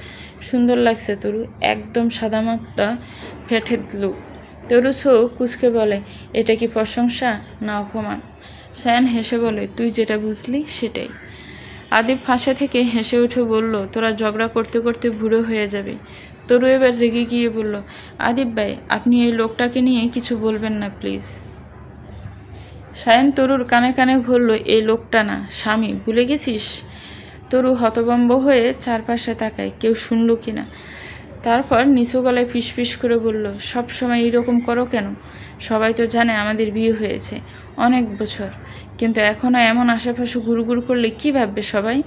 সুন্দর লাগছে তরু, একদম সাদামাটা ফেটে লুক। তরু চোখ কুচকে বলে, এটা কি প্রশংসা না অপমান? সায়ান হেসে বলে, তুই যেটা বুঝলি সেটাই। আদিব ফাঁসা থেকে হেসে উঠে বলল, তোরা ঝগড়া করতে করতে বুড়ো হয়ে যাবে। তরু এবার রেগে গিয়ে বলল, আদিব ভাই, আপনি এই লোকটাকে নিয়ে কিছু বলবেন না প্লিজ। সায়ান তরুর কানে কানে বলল, এই লোকটা না, স্বামী, ভুলে গেছিস? তরু হতভম্ব হয়ে চারপাশে তাকায়, কেউ শুনল কিনা। তারপর নিচু গলায় ফিসফিস করে বলল, সব সময় এইরকম করো কেন? সবাই তো জানে আমাদের বিয়ে হয়েছে অনেক বছর, কিন্তু এখনও এমন আশেপাশে ঘুরঘুর করলে কি ভাববে সবাই?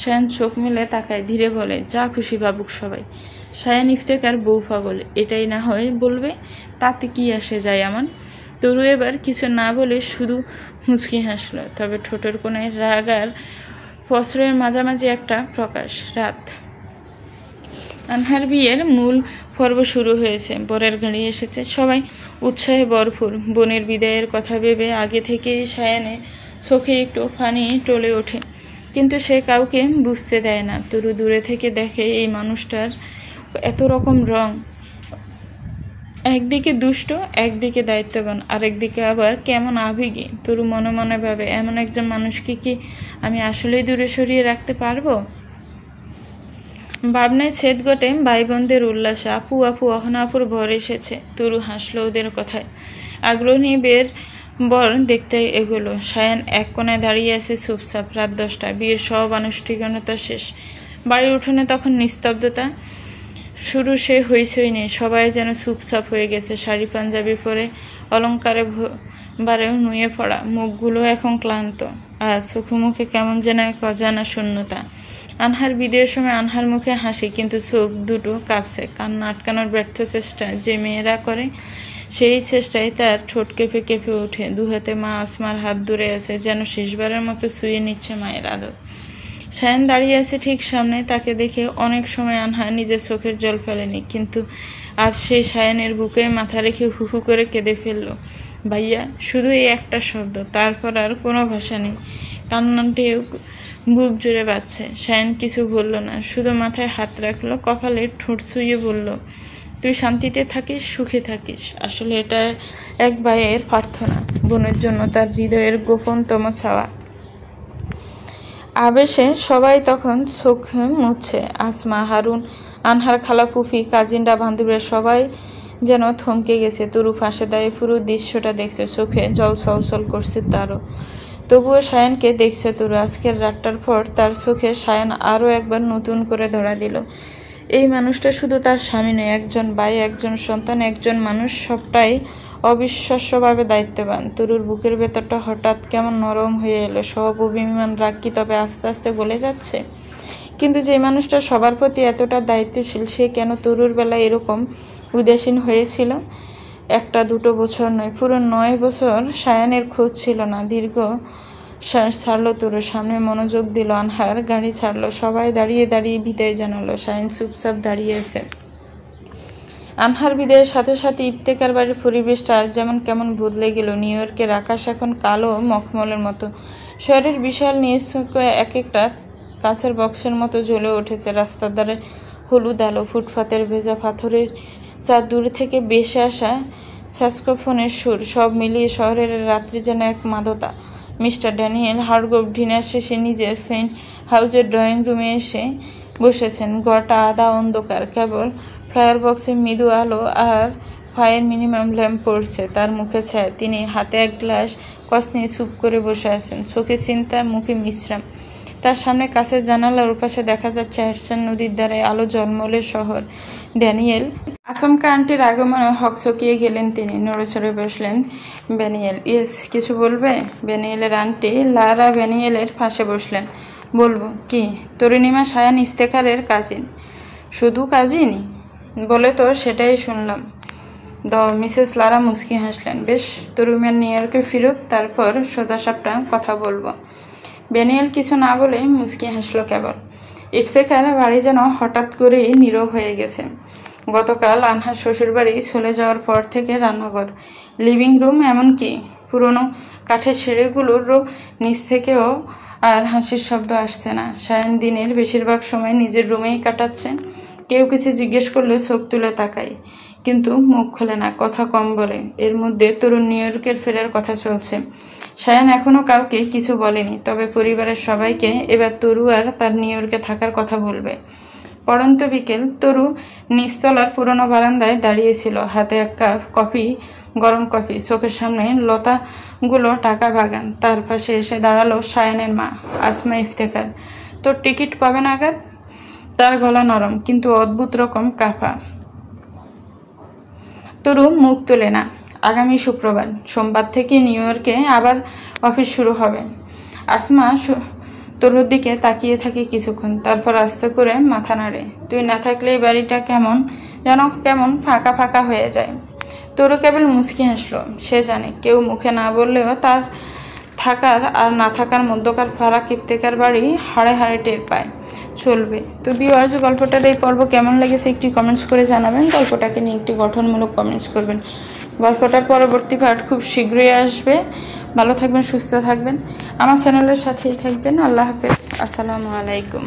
সায়ান চোখ মেলে তাকায়, ধীরে বলে, যা খুশি ভাবুক সবাই। সায়ান ইফতেখার বউ পাগল, এটাই না হয় বলবে, তাতে কি আসে যায় আমার? তরু এবার কিছু না বলে শুধু মুচকি হাসলো, তবে ঠোঁটের কোণে রাগ আর প্রশ্রয়ের মাঝামাঝি একটা প্রকাশ। রাত। আনহার বিয়ের মূল পর্ব শুরু হয়েছে। বরের গাড়ি এসেছে, সবাই উৎসাহে ভরপুর। বোনের বিদায়ের কথা ভেবে আগে থেকেই সায়ানে চোখে একটু পানি টলে ওঠে, কিন্তু সে কাউকে বুঝতে দেয় না। তরু দূরে থেকে দেখে এই মানুষটার এত রকম রং, একদিকে দুষ্ট, একদিকে দায়িত্ববান, আরেকদিকে আবার কেমন আবেগী। তরু মনে মনে ভাবে, এমন একজন মানুষকে কি আমি আসলেই দূরে সরিয়ে রাখতে পারবো? ভাবনায় ছেদ ঘটে ভাই বোনদের উল্লাসে। আপু অহনাপুর ভর এসেছে। তরু হাসলো ওদের কথায়। আগ্রহ নিয়ে বর দেখতে এগোলো। সায়ান এক কোণায় দাঁড়িয়ে আছে চুপচাপ। রাত 10টা, বিয়ের সব আনুষ্ঠানিকতা শেষ। বাড়ির উঠোনে তখন নিস্তব্ধতা। শুরু সে হইচই নেই, সবাই যেন চুপচাপ হয়ে গেছে। শাড়ি পাঞ্জাবি পরে অলঙ্কারে বারেও নুয়ে পড়া মুখগুলো এখন ক্লান্ত, আর চোখে মুখে কেমন যেন এক অজানা শূন্যতা। আনহার বিদায়ের সময় আনহার মুখে হাসি, কিন্তু চোখ দুটো কাঁপছে। কান্না আটকানোর ব্যর্থ চেষ্টা যে মেয়েরা করে, সেই চেষ্টায় তার ঠোঁট কেঁপে কেঁপে ওঠে। দুহাতে মা আসমার হাত ধরে আছে, যেন শেষবারের মতো ছুঁয়ে নিচ্ছে মায়ের আদর। সায়ান দাঁড়িয়ে আছে ঠিক সামনে। তাকে দেখে অনেক সময় আনহা নিজের চোখের জল ফেলেনি, কিন্তু আজ সেই সায়ানের বুকে মাথা রেখে হুহু করে কেঁদে ফেলল। ভাইয়া, শুধু এই একটা শব্দ, তারপর আর কোনো ভাষা নেই। কান্নাটিও বুক জুড়ে বাজছে। সায়ান কিছু বলল না, শুধু মাথায় হাত রাখলো, কপালে ঠোঁট ছুঁয়ে বলল, তুই শান্তিতে থাকিস, সুখে থাকিস। আসলে এটা এক ভাইয়ের প্রার্থনা, বোনের জন্য তার হৃদয়ের গোপনতম চাওয়া। আবেশে সবাই তখন চোখ মুছছে। আসমা, হারুন, আনহার খালা, ফুফি, কাজিনরা, বান্ধবীরা সবাই যেন থমকে গেছে। তরু ফাঁসে দাঁড়িয়ে পুরো দৃশ্যটা দেখছে, চোখে জল ছলছল করছে তারও। তবুও সায়ানকে দেখছে তরু। আজকের রাতটার পর তার চোখে সায়ান আরও একবার নতুন করে ধরা দিল। এই মানুষটা শুধু তার স্বামী নয়, একজন ভাই, একজন সন্তান, একজন মানুষ, সবটাই অবিশ্বাস্যভাবে দায়িত্ববান। তরুর বুকের ভেতরটা হঠাৎ কেমন নরম হয়ে এলো। সব অভিমান, রাগ কি তবে আস্তে আস্তে গলে যাচ্ছে? কিন্তু যে মানুষটা সবার প্রতি এতটা দায়িত্বশীল, সে কেন তরুর বেলায় এরকম উদাসীন হয়েছিল? একটা দুটো বছর নয়, পুরো 9 বছর সায়ানের খোঁজ ছিল না। দীর্ঘ শ্বাস ছাড়লো তরু, সামনে মনোযোগ দিল। আনহার গাড়ি ছাড়লো, সবাই দাঁড়িয়ে দাঁড়িয়ে বিদায় জানালো। সায়ান চুপচাপ দাঁড়িয়ে আছে। আনহার বিদায়ের সাথে সাথে ইফতেখার বাড়ির পরিবেশটা যেমন কেমন বদলে গেল। নিউ ইয়র্কের আকাশ এখন কালো মখমলের মতো। শহরের বিশাল নিউজকে এক একটা কাঁচের বক্সের মতো জ্বলে উঠেছে। রাস্তার ধারে হলুদ আলো, ফুটপাতের ভেজা পাথরের চার, দূর থেকে বেসে আসা স্যাক্সোফোনের সুর, সব মিলিয়ে শহরের রাত্রি যেন এক মাদতা। মিস্টার ড্যানিয়েল হারগ্রোভ ডিনার শেষে নিজের ফ্রেন্ড হাউজের ড্রয়িং রুমে এসে বসেছেন। ঘরটা আধা অন্ধকার, কেবল ফ্লায়ার বক্সে মৃদু আলো আর ফায়ার মিনিমাম ল্যাম্প পড়ছে তার মুখে ছায়া। তিনি হাতে এক গ্লাস কস নিয়ে চুপ করে বসে আছেন, চোখে চিন্তা, মুখে বিশ্রাম। তার সামনে কাছের জানালার পাশে দেখা যাচ্ছে হ্যাডসন নদীর ধারে আলো জন্মলের শহর। ড্যানিয়েল আচমকা আন্টির আগমনে হকচকিয়ে গেলেন তিনি। নড়েচড়ে বসলেন। ব্যানিয়েল, ইয়েস, কিছু বলবে? ব্যানিয়েলের আন্টি লারা ব্যানিয়েলের পাশে বসলেন। বলবো কি? তরুণীমা সায়ান ইফতেখারের কাজিন। শুধু কাজিনই বলে তো সেটাই শুনলাম। মিসেস লারা মুচকি হাসলেন। বেশ, তরুণীর নিউ ইয়র্কে ফিরুক, তারপর সোজাসাপটা কথা বলবো। ব্যানিয়েল কিছু না বলে মুচকি হাসলো কেবল। ইফতেখার বাড়ি যেন হঠাৎ করেই নীরব হয়ে গেছে। গতকাল আনহার শ্বশুরবাড়ি চলে যাওয়ার পর থেকে রান্নাঘর, লিভিং রুম, এমনকি পুরনো কাঠের সিঁড়িগুলোর নিচ থেকেও আর হাসির শব্দ আসছে না। সায়ান দিনের বেশিরভাগ সময় নিজের রুমেই কাটাচ্ছেন। কেউ কিছু জিজ্ঞেস করলে চোখ তুলে তাকায়, কিন্তু মুখ খোলে না, কথা কম বলে। এর মধ্যে তরুণ নিউ ইয়র্কের ফেরার কথা চলছে। সায়ান এখনো কাউকে কিছু বলেনি, তবে পরিবারের সবাইকে এবার তরু আর তার নিউ ইয়র্কে থাকার কথা বলবে। পড়ন্ত বিকেল, তরু নিচতলার পুরনো বারান্দায় দাঁড়িয়েছিল, হাতে এক কাপ কফি, গরম কফি, চোখের সামনে লতাগুলো টাকা বাগান। তার পাশে এসে দাঁড়ালো সায়ানের মা, আসমা ইফতেখার। তোর টিকিট কবে নাগাদ? তার গলা নরম, কিন্তু অদ্ভুত রকম কাঁপা। তরু মুখ তোলে না। আগামী শুক্রবার, সোমবার থেকে নিউ ইয়র্কে আবার অফিস শুরু হবে। আসমা তরুর দিকে তাকিয়ে থাকে কিছুক্ষণ, তারপর আস্তে করে মাথা নাড়ে। তুই না থাকলে এই বাড়িটা কেমন ফাঁকা ফাঁকা হয়ে যায়। তরু কেবল মুচকি হাসলো। সে জানে কেউ মুখে না বললেও তার থাকার আর না থাকার মধ্যকার ফারাক ইফতেখার বাড়ি হাড়ে হাড়ে টের পায়। চলবে তো ভিউয়ার্স, গল্পটার এই পর্ব কেমন লেগেছে একটি কমেন্টস করে জানাবেন। গল্পটাকে নিয়ে একটি গঠনমূলক কমেন্টস করবেন। গল্পটার পরবর্তী পার্ট খুব শীঘ্রই আসবে। ভালো থাকবেন, সুস্থ থাকবেন, আমার চ্যানেলের সাথেই থাকবেন। আল্লাহ হাফেজ, আসসালামু আলাইকুম।